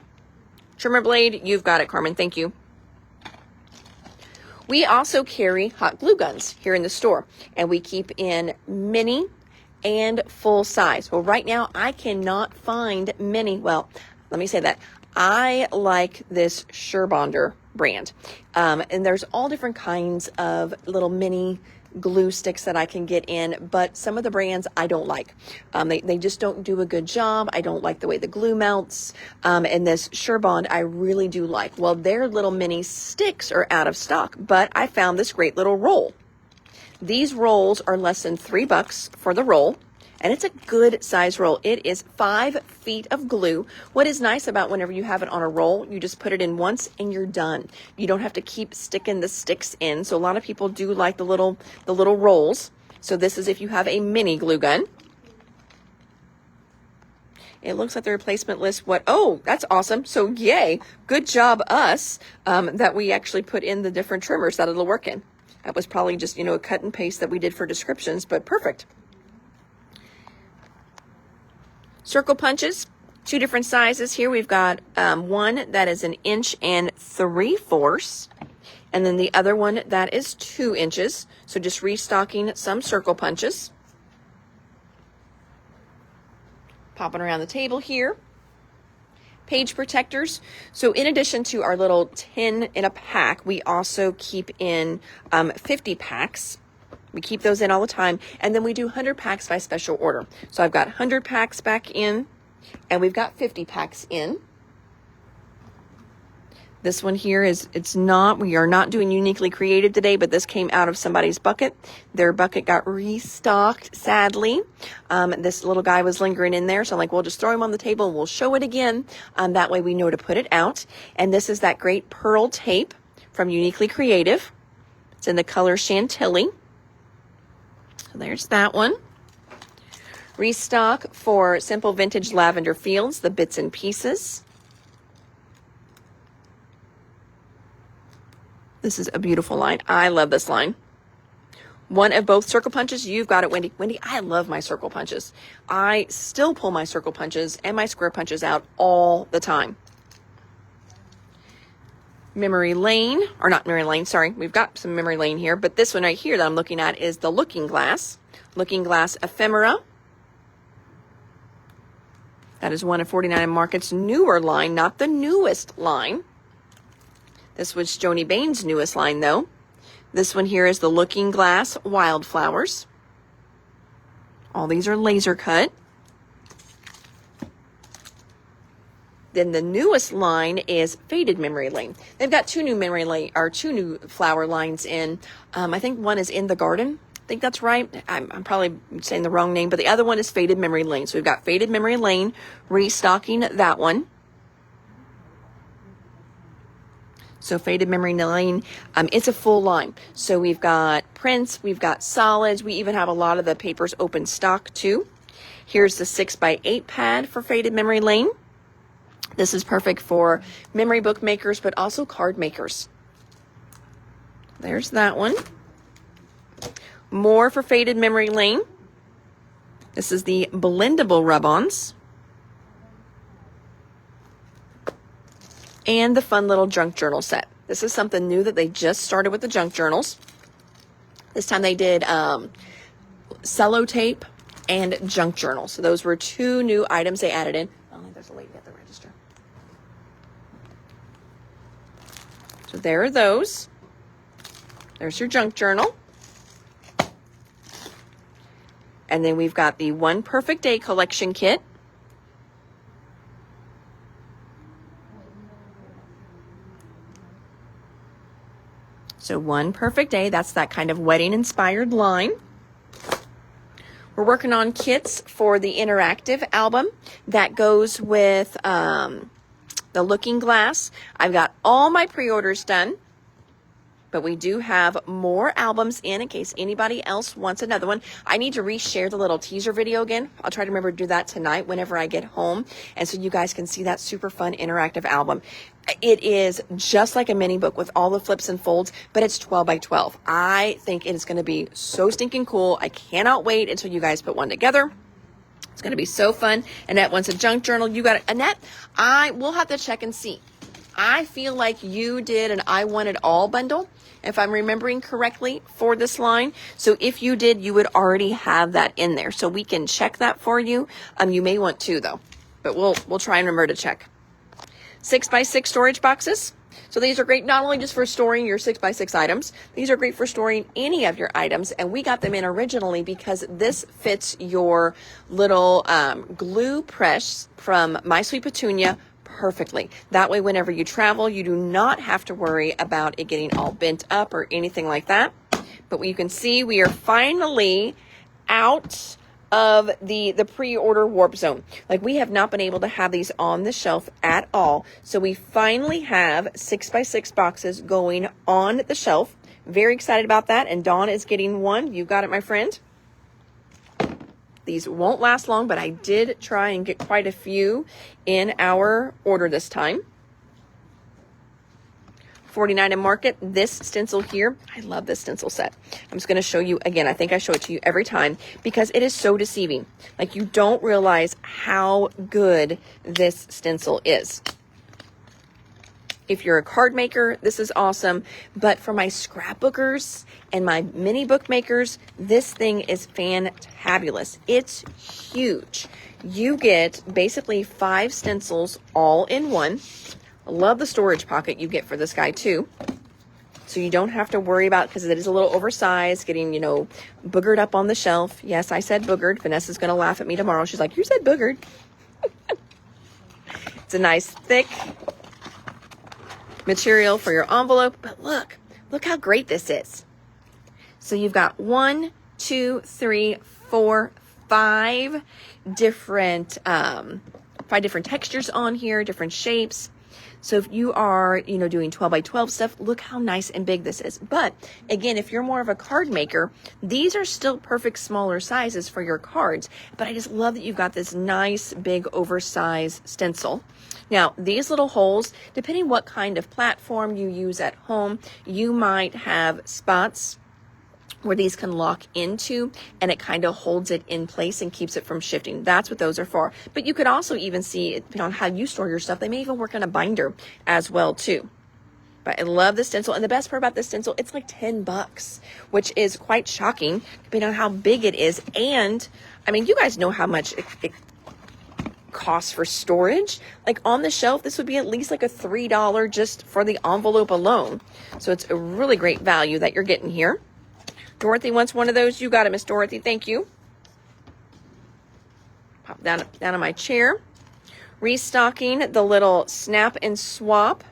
Trimmer blade, you've got it, Carmen. Thank you. We also carry hot glue guns here in the store, and we keep in mini and full size. Well, right now I cannot find mini. Well, let me say that. I like this Surebonder brand. And there's all different kinds of little mini glue sticks that I can get in, but some of the brands I don't like. They just don't do a good job. I don't like the way the glue melts. And this Surebond I really do like. Well, their little mini sticks are out of stock, but I found this great little roll. These rolls are less than $3 for the roll, and it's a good size roll. It is 5 feet of glue. What is nice about whenever you have it on a roll, you just put it in once and you're done. You don't have to keep sticking the sticks in. So a lot of people do like the little rolls. So this is if you have a mini glue gun. It looks like the replacement list. Oh, that's awesome. So yay, good job us that we actually put in the different trimmers that it'll work in. That was probably just, a cut and paste that we did for descriptions, but perfect. Circle punches, 2 different sizes here. We've got one that is 1 3/4 inches, and then the other one that is 2 inches. So just restocking some circle punches. Popping around the table here. Page protectors. So in addition to our little 10 in a pack, we also keep in 50 packs. We keep those in all the time. And then we do 100 packs by special order. So I've got 100 packs back in, and we've got 50 packs in. This one here we are not doing uniquely created today, but this came out of somebody's bucket. Their bucket got restocked, sadly. This little guy was lingering in there. So I'm like, we'll just throw him on the table and we'll show it again. That way we know to put it out. And this is that great pearl tape from Uniquely Creative. It's in the color Chantilly. So there's that one. Restock for Simple Vintage Lavender Fields, the bits and pieces. This is a beautiful line. I love this line. One of both circle punches. You've got it, Wendy. Wendy, I love my circle punches. I still pull my circle punches and my square punches out all the time. Memory lane, or not memory lane, sorry. We've got some memory lane here, but this one right here that I'm looking at is the Looking Glass. Looking Glass Ephemera. That is one of 49 Market's newer line, not the newest line. This was Joni Bain's newest line, though. This one here is the Looking Glass Wildflowers. All these are laser cut. Then the newest line is Faded Memory Lane. They've got 2 new flower lines in. I think one is In the Garden. I think that's right. I'm probably saying the wrong name, but the other one is Faded Memory Lane. So we've got Faded Memory Lane, restocking that one. So Faded Memory Lane, it's a full line. So we've got prints, we've got solids, we even have a lot of the papers open stock too. Here's the 6x8 pad for Faded Memory Lane. This is perfect for memory book makers, but also card makers. There's that one. More for Faded Memory Lane. This is the blendable rub-ons. And the fun little junk journal set. This is something new that they just started with the junk journals. This time they did sellotape and junk journal. So those were 2 new items they added in. Oh, there's a lady at the register. So there are those. There's your junk journal. And then we've got the One Perfect Day collection kit. So One Perfect Day, that's that kind of wedding inspired line. We're working on kits for the interactive album that goes with the looking glass. I've got all my pre-orders done, but we do have more albums in case anybody else wants another one. I need to reshare the little teaser video again. I'll try to remember to do that tonight whenever I get home, and so you guys can see that super fun interactive album. It is just like a mini book with all the flips and folds, but it's 12 by 12. I think it is going to be so stinking cool. I cannot wait until you guys put one together. It's going to be so fun. Annette wants a junk journal. You got it. Annette, I will have to check and see. I feel like you did an I Want It All bundle, if I'm remembering correctly, for this line. So if you did, you would already have that in there. So we can check that for you. You may want to, though, but we'll try and remember to check. 6x6 storage boxes. So these are great not only just for storing your 6x6 items, these are great for storing any of your items. And we got them in originally because this fits your little glue press from My Sweet Petunia perfectly. That way, whenever you travel, you do not have to worry about it getting all bent up or anything like that. But you can see we are finally out of the pre-order warp zone. Like, we have not been able to have these on the shelf at all. So we finally have 6x6 boxes going on the shelf. Very excited about that. And Dawn is getting one. You got it, my friend. These won't last long, but I did try and get quite a few in our order this time. 49 in Market, this stencil here. I love this stencil set. I'm just going to show you again. I think I show it to you every time because it is so deceiving. Like, you don't realize how good this stencil is. If you're a card maker, this is awesome. But for my scrapbookers and my mini bookmakers, this thing is fantabulous. It's huge. You get basically 5 stencils all in one. I love the storage pocket you get for this guy too. So you don't have to worry about, because it is a little oversized, getting, boogered up on the shelf. Yes, I said boogered. Vanessa's going to laugh at me tomorrow. She's like, you said boogered. It's a nice thick material for your envelope. But look how great this is. So you've got 1, 2, 3, 4, 5 different textures on here, different shapes. So if you are, doing 12 by 12 stuff, look how nice and big this is. But again, if you're more of a card maker, these are still perfect smaller sizes for your cards. But I just love that you've got this nice, big, oversized stencil. Now, these little holes, depending what kind of platform you use at home, you might have spots where these can lock into, and it kind of holds it in place and keeps it from shifting. That's what those are for. But you could also even see, depending on how you store your stuff, they may even work on a binder as well too. But I love the stencil, and the best part about this stencil, it's like $10, which is quite shocking depending on how big it is. And I mean, you guys know how much it costs for storage. Like, on the shelf, this would be at least like a $3 just for the envelope alone. So it's a really great value that you're getting here. Dorothy wants one of those. You got it, Miss Dorothy. Thank you. Pop down on my chair. Restocking the little snap and swap.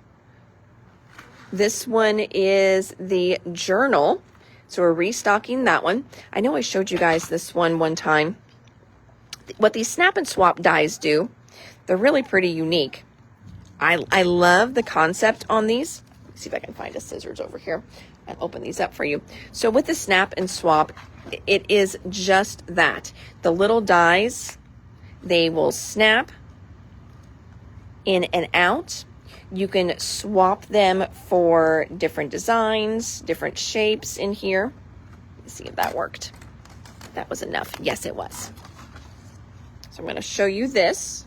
This one is the journal. So we're restocking that one. I know I showed you guys this one time. What these snap and swap dies do, they're really pretty unique. I love the concept on these. Let's see if I can find a scissors over here and open these up for you. So with the snap and swap, it is just that. The little dies, they will snap in and out. You can swap them for different designs, different shapes in here. Let's see if that worked. That was enough. Yes, it was. So I'm going to show you this.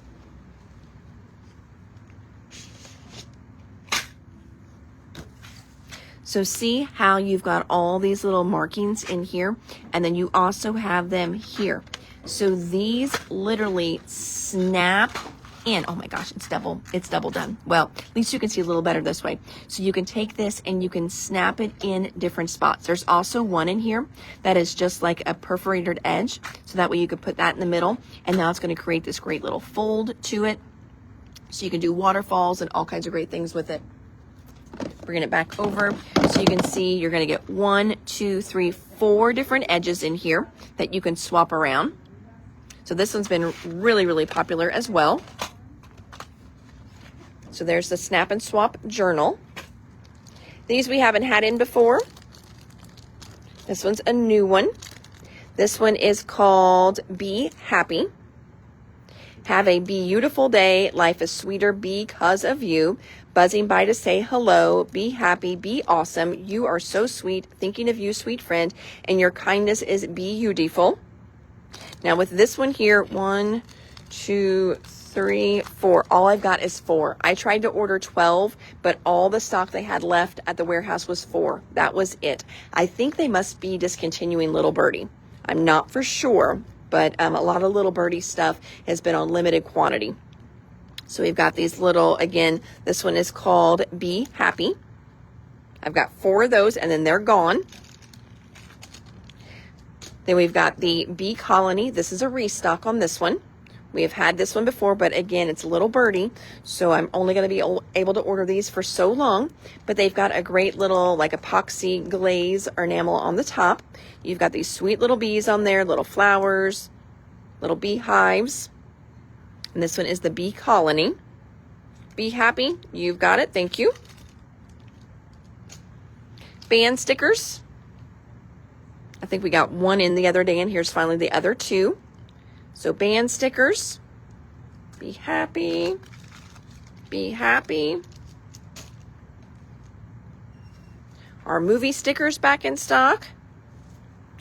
So see how you've got all these little markings in here, and then you also have them here. So these literally snap in. Oh my gosh, it's double done. Well, at least you can see a little better this way. So you can take this and you can snap it in different spots. There's also one in here that is just like a perforated edge. So that way you could put that in the middle, and now it's going to create this great little fold to it. So you can do waterfalls and all kinds of great things with it. Bring it back over so you can see you're going to get 1, 2, 3, 4 different edges in here that you can swap around. So this one's been really, really popular as well. So there's the Snap and Swap journal. These we haven't had in before. This one's a new one. This one is called Be Happy. Have a beautiful day. Life is sweeter because of you. Buzzing by to say hello. Be happy. Be awesome. You are so sweet. Thinking of you, sweet friend. And your kindness is beautiful. Now with this one here, 1, 2, 3, 4. All I've got is 4. I tried to order 12, but all the stock they had left at the warehouse was 4. That was it. I think they must be discontinuing Little Birdie. I'm not for sure, but a lot of Little Birdie stuff has been on limited quantity. So we've got these little, again, this one is called Be Happy. I've got 4 of those, and then they're gone. Then we've got the Bee Colony. This is a restock on this one. We have had this one before, but again, it's Little Birdie, so I'm only going to be able to order these for so long. But they've got a great little like epoxy glaze or enamel on the top. You've got these sweet little bees on there, little flowers, little beehives. And this one is the Bee Colony. Be Happy. You've got it. Thank you. Band stickers. I think we got 1 in the other day, and here's finally the other 2. So band stickers. Be happy. Be happy. Our movie stickers back in stock.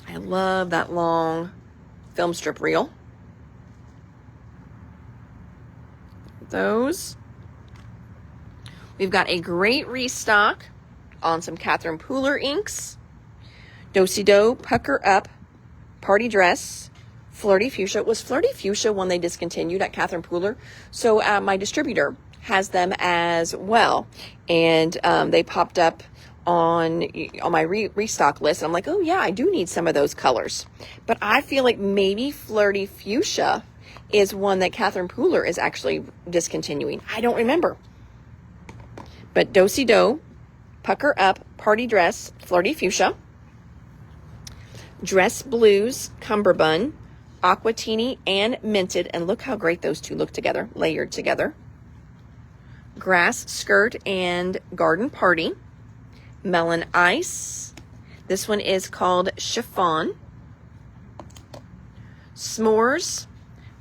I love that long film strip reel. Those. We've got a great restock on some Catherine Pooler inks. Do-si-do, Pucker Up, Party Dress, Flirty Fuchsia. Was Flirty Fuchsia one they discontinued at Catherine Pooler? So my distributor has them as well. And they popped up on my restock list. And I'm like, oh yeah, I do need some of those colors. But I feel like maybe Flirty Fuchsia is one that Catherine Pooler is actually discontinuing. I don't remember. But Do-si-do, Pucker Up, Party Dress, Flirty Fuchsia, Dress Blues, Cumberbund, Aquatini, and Minted. And look how great those two look together, layered together. Grass Skirt and Garden Party, Melon Ice. This one is called Chiffon. S'mores,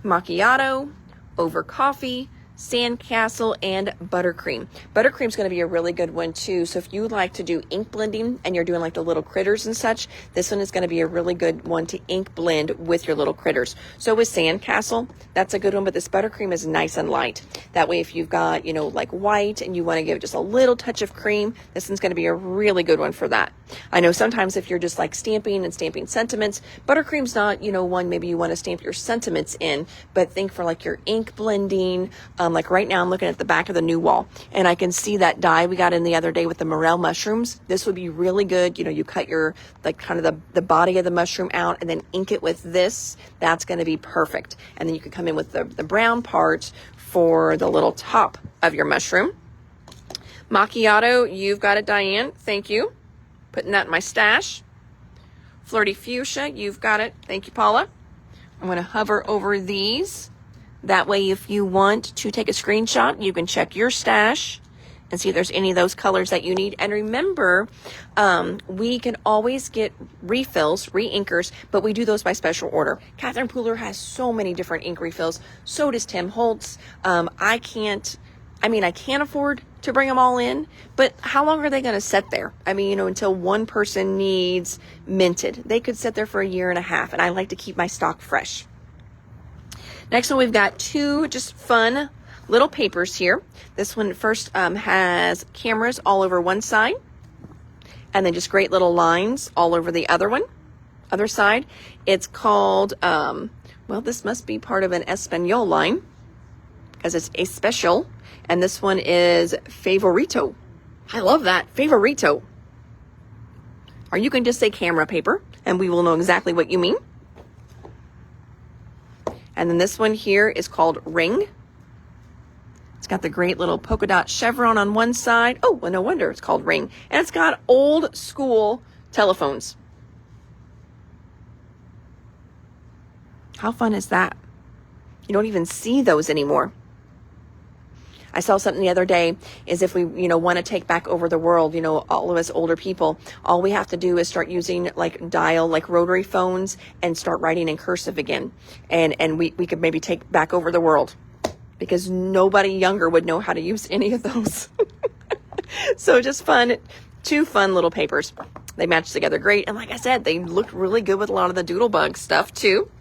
Macchiato, Over Coffee, Sandcastle, and Buttercream. Buttercream's going to be a really good one too. So if you like to do ink blending and you're doing like the little critters and such, this one is going to be a really good one to ink blend with your little critters. So with Sandcastle, that's a good one, but this Buttercream is nice and light. That way if you've got, you know, like white and you want to give it just a little touch of cream, this one's going to be a really good one for that. I know sometimes if you're just like stamping and stamping sentiments, Buttercream's not, you know, one maybe you want to stamp your sentiments in, but think for like your ink blending. Like right now I'm looking at the back of the new wall and I can see that die we got in the other day with the morel mushrooms. This would be really good. You know, you cut your, like kind of the body of the mushroom out and then ink it with this. That's going to be perfect. And then you can come in with the brown part for the little top of your mushroom. Macchiato, you've got it, Diane. Thank you. Putting that in my stash. Flirty Fuchsia, you've got it. Thank you, Paula. I'm going to hover over these. That way, if you want to take a screenshot, you can check your stash and see if there's any of those colors that you need. And remember, we can always get refills, re-inkers, but we do those by special order. Catherine Pooler has so many different ink refills. So does Tim Holtz. I can afford to bring them all in, but how long are they going to sit there? I mean, you know, until one person needs minted. They could sit there for a year and a half, and I like to keep my stock fresh. Next one, we've got two just fun little papers here. This one first has cameras all over one side, and then just great little lines all over the other side. It's called, well, this must be part of an Espanol line, because it's especial. And this one is favorito. I love that, favorito. Or you can just say camera paper, and we will know exactly what you mean. And then this one here is called ring. It's got the great little polka dot chevron on one side. Oh, well, no wonder it's called ring. And it's got old school telephones. How fun is that? You don't even see those anymore. I saw something the other day is if we, you know, want to take back over the world, you know, all of us older people, all we have to do is start using like rotary phones and start writing in cursive again. And we could maybe take back over the world, because nobody younger would know how to use any of those. So just fun, two fun little papers. They match together great. And like I said, they look really good with a lot of the Doodlebug stuff too.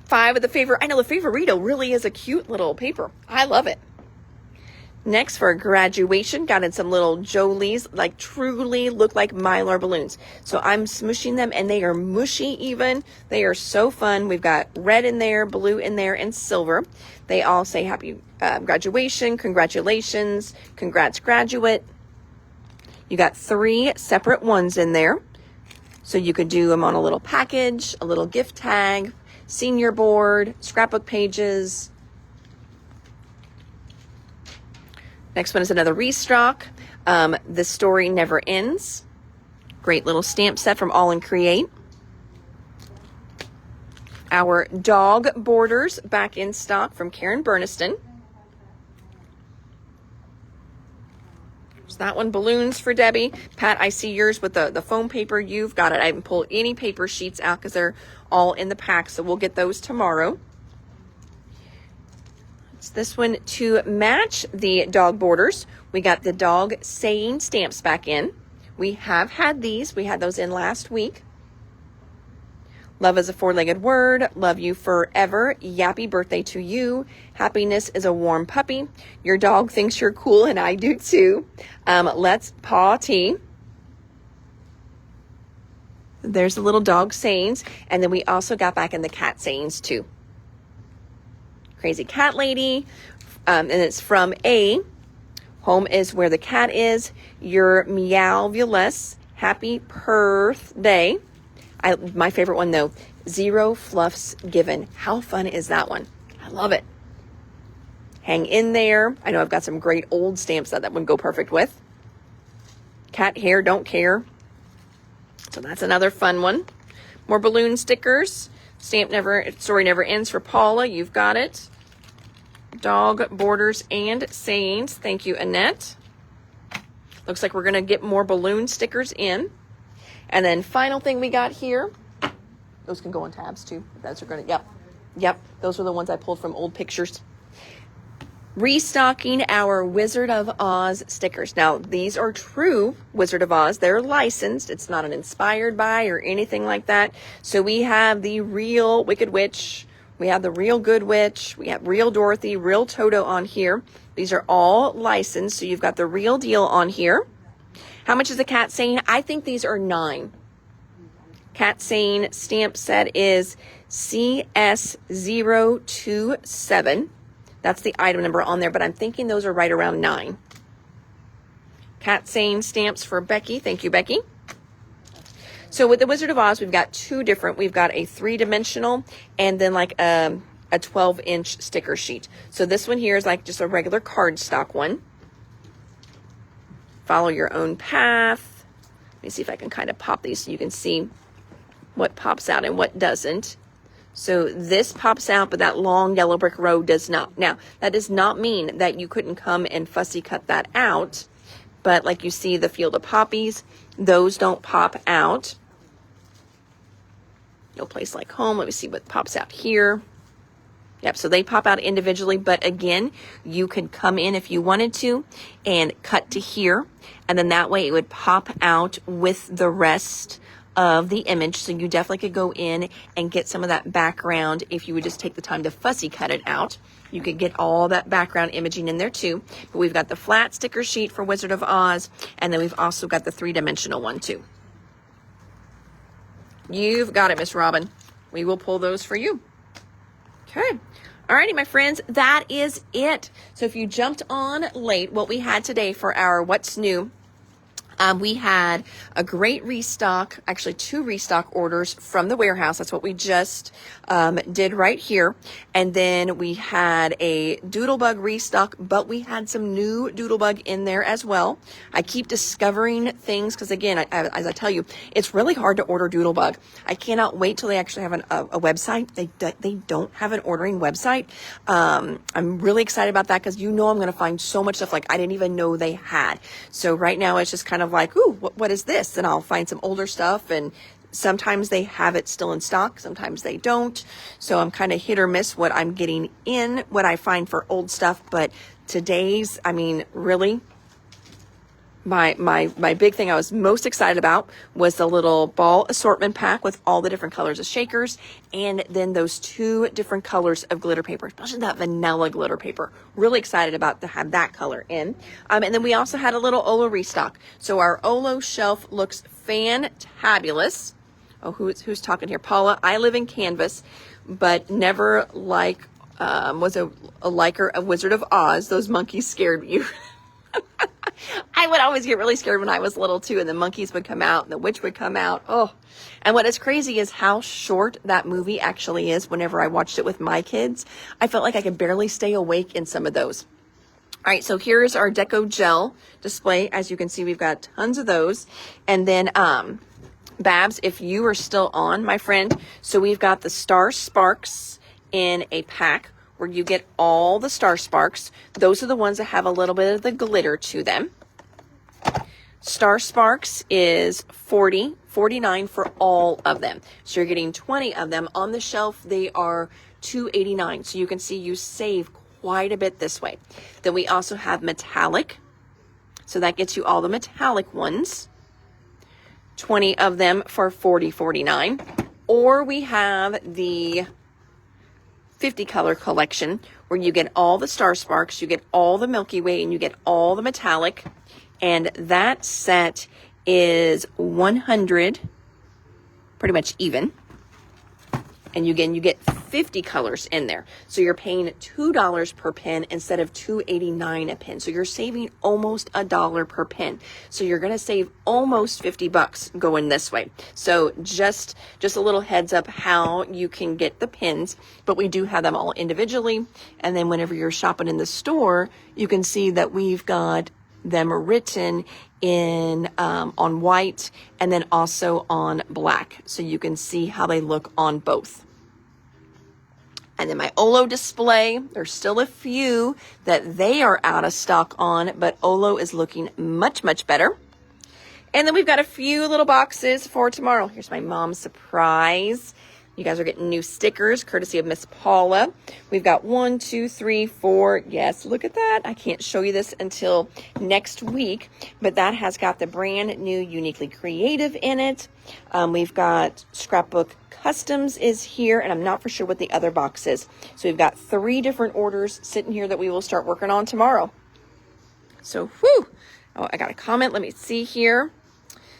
5 of the favorite. I know the favorito really is a cute little paper. I love it. Next, for graduation, got in some little Jolies, like truly look like Mylar balloons. So I'm smushing them, and they are mushy even. They are so fun. We've got red in there, blue in there, and silver. They all say happy graduation, congratulations, congrats graduate. You got 3 separate ones in there. So you could do them on a little package, a little gift tag, senior board, scrapbook pages. Next one is another restock. The story never ends. Great little stamp set from All in Create. Our dog borders back in stock from Karen Burniston. So that one, balloons for Debbie. Pat, I see yours with the foam paper. You've got it. I haven't pulled any paper sheets out because they're all in the pack, so we'll get those tomorrow. It's this one to match the dog borders. We got the dog saying stamps back in. We have had these. We had those in last week. Love is a 4-legged word. Love you forever. Yappy birthday to you. Happiness is a warm puppy. Your dog thinks you're cool, and I do too. Let's paw tea. There's the little dog sayings. And then we also got back in the cat sayings too. Crazy cat lady. And it's from A. Home is where the cat is. Your meowvulus. Happy birthday. My favorite one though, 0 fluffs given. How fun is that one? I love it. Hang in there. I know I've got some great old stamps that would go perfect with. Cat hair, don't care. So that's another fun one. More balloon stickers. Story never ends for Paula. You've got it. Dog borders and sayings. Thank you, Annette. Looks like we're going to get more balloon stickers in. And then final thing we got here, those can go on tabs too. Those are going to, yep. Those are the ones I pulled from old pictures. Restocking our Wizard of Oz stickers. Now, these are true Wizard of Oz. They're licensed. It's not an inspired by or anything like that. So we have the real Wicked Witch. We have the real Good Witch. We have real Dorothy, real Toto on here. These are all licensed. So you've got the real deal on here. How much is the cat saying? I think these are $9. Cat saying stamp set is CS027. That's the item number on there, but I'm thinking those are right around $9. Cat saying stamps for Becky. Thank you, Becky. So with the Wizard of Oz, we've got 2 different. We've got a 3-dimensional and then like a 12-inch sticker sheet. So this one here is like just a regular cardstock one. Follow your own path. Let me see if I can kind of pop these so you can see what pops out and what doesn't. So this pops out, but that long yellow brick road does not. Now, that does not mean that you couldn't come and fussy cut that out. But like you see the field of poppies, those don't pop out. No place like home. Let me see what pops out here. Yep, so they pop out individually, but again, you could come in if you wanted to and cut to here, and then that way it would pop out with the rest of the image. So you definitely could go in and get some of that background if you would just take the time to fussy cut it out. You could get all that background imaging in there too. But we've got the flat sticker sheet for Wizard of Oz, and then we've also got the 3-dimensional one too. You've got it, Miss Robin. We will pull those for you. Okay. Alrighty, my friends, that is it. So if you jumped on late, what we had today for our What's New, we had a great restock, actually 2 restock orders from the warehouse. That's what we just did right here. And then we had a Doodlebug restock, but we had some new Doodlebug in there as well. I keep discovering things because, again, as I tell you, it's really hard to order Doodlebug. I cannot wait till they actually have a website. They don't have an ordering website. I'm really excited about that because I'm going to find so much stuff like I didn't even know they had. So right now it's just kind of like, ooh, what is this? And I'll find some older stuff, and sometimes they have it still in stock, sometimes they don't. So I'm kind of hit or miss what I'm getting in, what I find for old stuff. But today's, I mean, really, my big thing I was most excited about was the little ball assortment pack with all the different colors of shakers, and then those 2 different colors of glitter paper, especially that vanilla glitter paper. Really excited about to have that color in. And then we also had a little Olo restock. So our Olo shelf looks fantabulous. Oh, who's talking here? Paula, I live in Canvas, but never was a liker of Wizard of Oz. Those monkeys scared me. I would always get really scared when I was little too, and the monkeys would come out and the witch would come out. Oh, and what is crazy is how short that movie actually is. Whenever I watched it with my kids, I felt like I could barely stay awake in some of those. All right, so here's our Deco Gel display. As you can see, we've got tons of those. And then, Babs, if you are still on, my friend, so we've got the Star Sparks in a pack where you get all the Star Sparks. Those are the ones that have a little bit of the glitter to them. Star Sparks is $49 for all of them. So you're getting 20 of them. On the shelf, they are $2.89. So you can see you save quite a bit this way. Then we also have metallic. So that gets you all the metallic ones. 20 of them for $40.49. Or we have the 50 color collection where you get all the Star Sparks, you get all the Milky Way, and you get all the metallic. And that set is $100, pretty much even. And again, you get 50 colors in there. So you're paying $2 per pen instead of $2.89 a pen. So you're saving almost $1 per pen. So you're going to save almost $50 going this way. So just a little heads up how you can get the pens, but we do have them all individually. And then whenever you're shopping in the store, you can see that we've got them written in on white and then also on black, so you can see how they look on both. And then my Olo display, there's still a few that they are out of stock on, but Olo is looking much better. And then we've got a few little boxes for tomorrow. Here's my mom's surprise. You guys are getting new stickers courtesy of Miss Paula. We've got 1, 2, 3, 4. Yes, look at that. I can't show you this until next week, but that has got the brand new Uniquely Creative in it. We've got Scrapbook Customs is here, and I'm not for sure what the other box is. So we've got 3 different orders sitting here that we will start working on tomorrow. So, whew. Oh, I got a comment. Let me see here.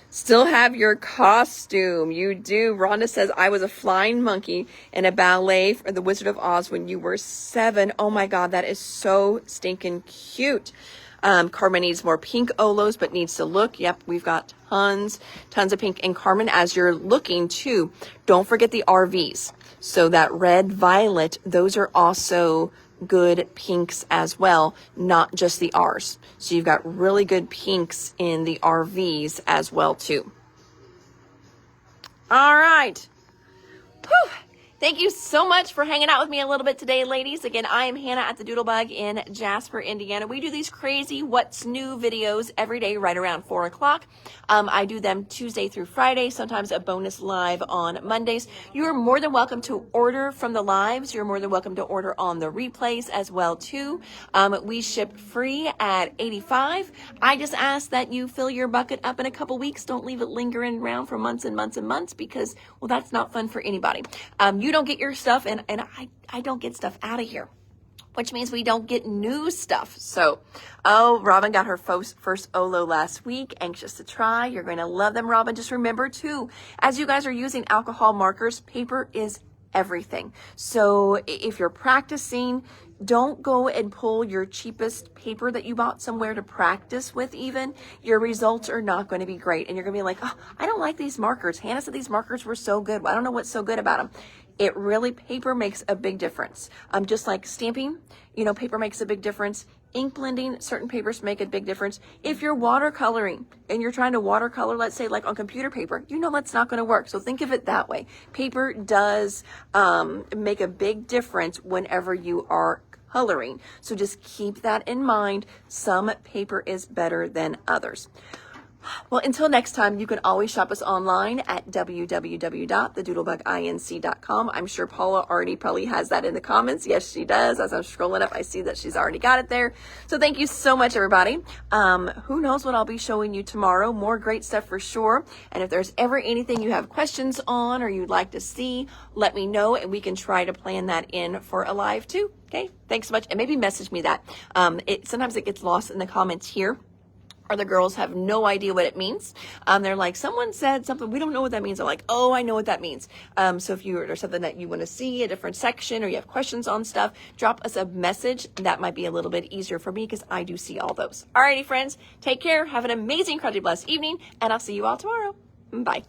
Still have your costume. You do. Rhonda says, I was a flying monkey in a ballet for the Wizard of Oz when you were 7. Oh my God, that is so stinking cute. Carmen needs more pink Olos, but needs to look. Yep, we've got tons of pink. And Carmen, as you're looking too, don't forget the RVs. So that red, violet, those are also good pinks as well, not just the R's. So you've got really good pinks in the RVs as well too. All right. Whew. Thank you so much for hanging out with me a little bit today, ladies. Again, I am Hannah at the Doodlebug in Jasper, Indiana. We do these crazy what's new videos every day right around 4 o'clock. I do them Tuesday through Friday, sometimes a bonus live on Mondays. You are more than welcome to order from the lives. You're more than welcome to order on the replays as well, too. We ship free at $85. I just ask that you fill your bucket up in a couple weeks. Don't leave it lingering around for months and months and months because, well, that's not fun for anybody. You don't get your stuff and I don't get stuff out of here, which means we don't get new stuff. So, Robin got her first Olo last week. Anxious to try. You're going to love them, Robin. Just remember too, as you guys are using alcohol markers, paper is everything. So if you're practicing, don't go and pull your cheapest paper that you bought somewhere to practice with even. Your results are not going to be great. And you're going to be like, oh, I don't like these markers. Hannah said these markers were so good. I don't know what's so good about them. It really, paper makes a big difference. Just like stamping, paper makes a big difference. Ink blending, certain papers make a big difference. If you're watercoloring and you're trying to watercolor, let's say like on computer paper, that's not going to work. So think of it that way. Paper does make a big difference whenever you are coloring. So just keep that in mind. Some paper is better than others. Well, until next time, you can always shop us online at www.thedoodlebuginc.com. I'm sure Paula already probably has that in the comments. Yes, she does. As I'm scrolling up, I see that she's already got it there. So thank you so much, everybody. Who knows what I'll be showing you tomorrow. More great stuff for sure. And if there's ever anything you have questions on or you'd like to see, let me know and we can try to plan that in for a live too. Okay, thanks so much. And maybe message me that. Sometimes it gets lost in the comments here. Or the girls have no idea what it means. They're like, someone said something, we don't know what that means. I'm like, oh, I know what that means. So if there's something that you want to see, a different section, or you have questions on stuff, drop us a message. That might be a little bit easier for me because I do see all those. Alrighty, friends, take care. Have an amazing, incredibly blessed evening, and I'll see you all tomorrow. Bye.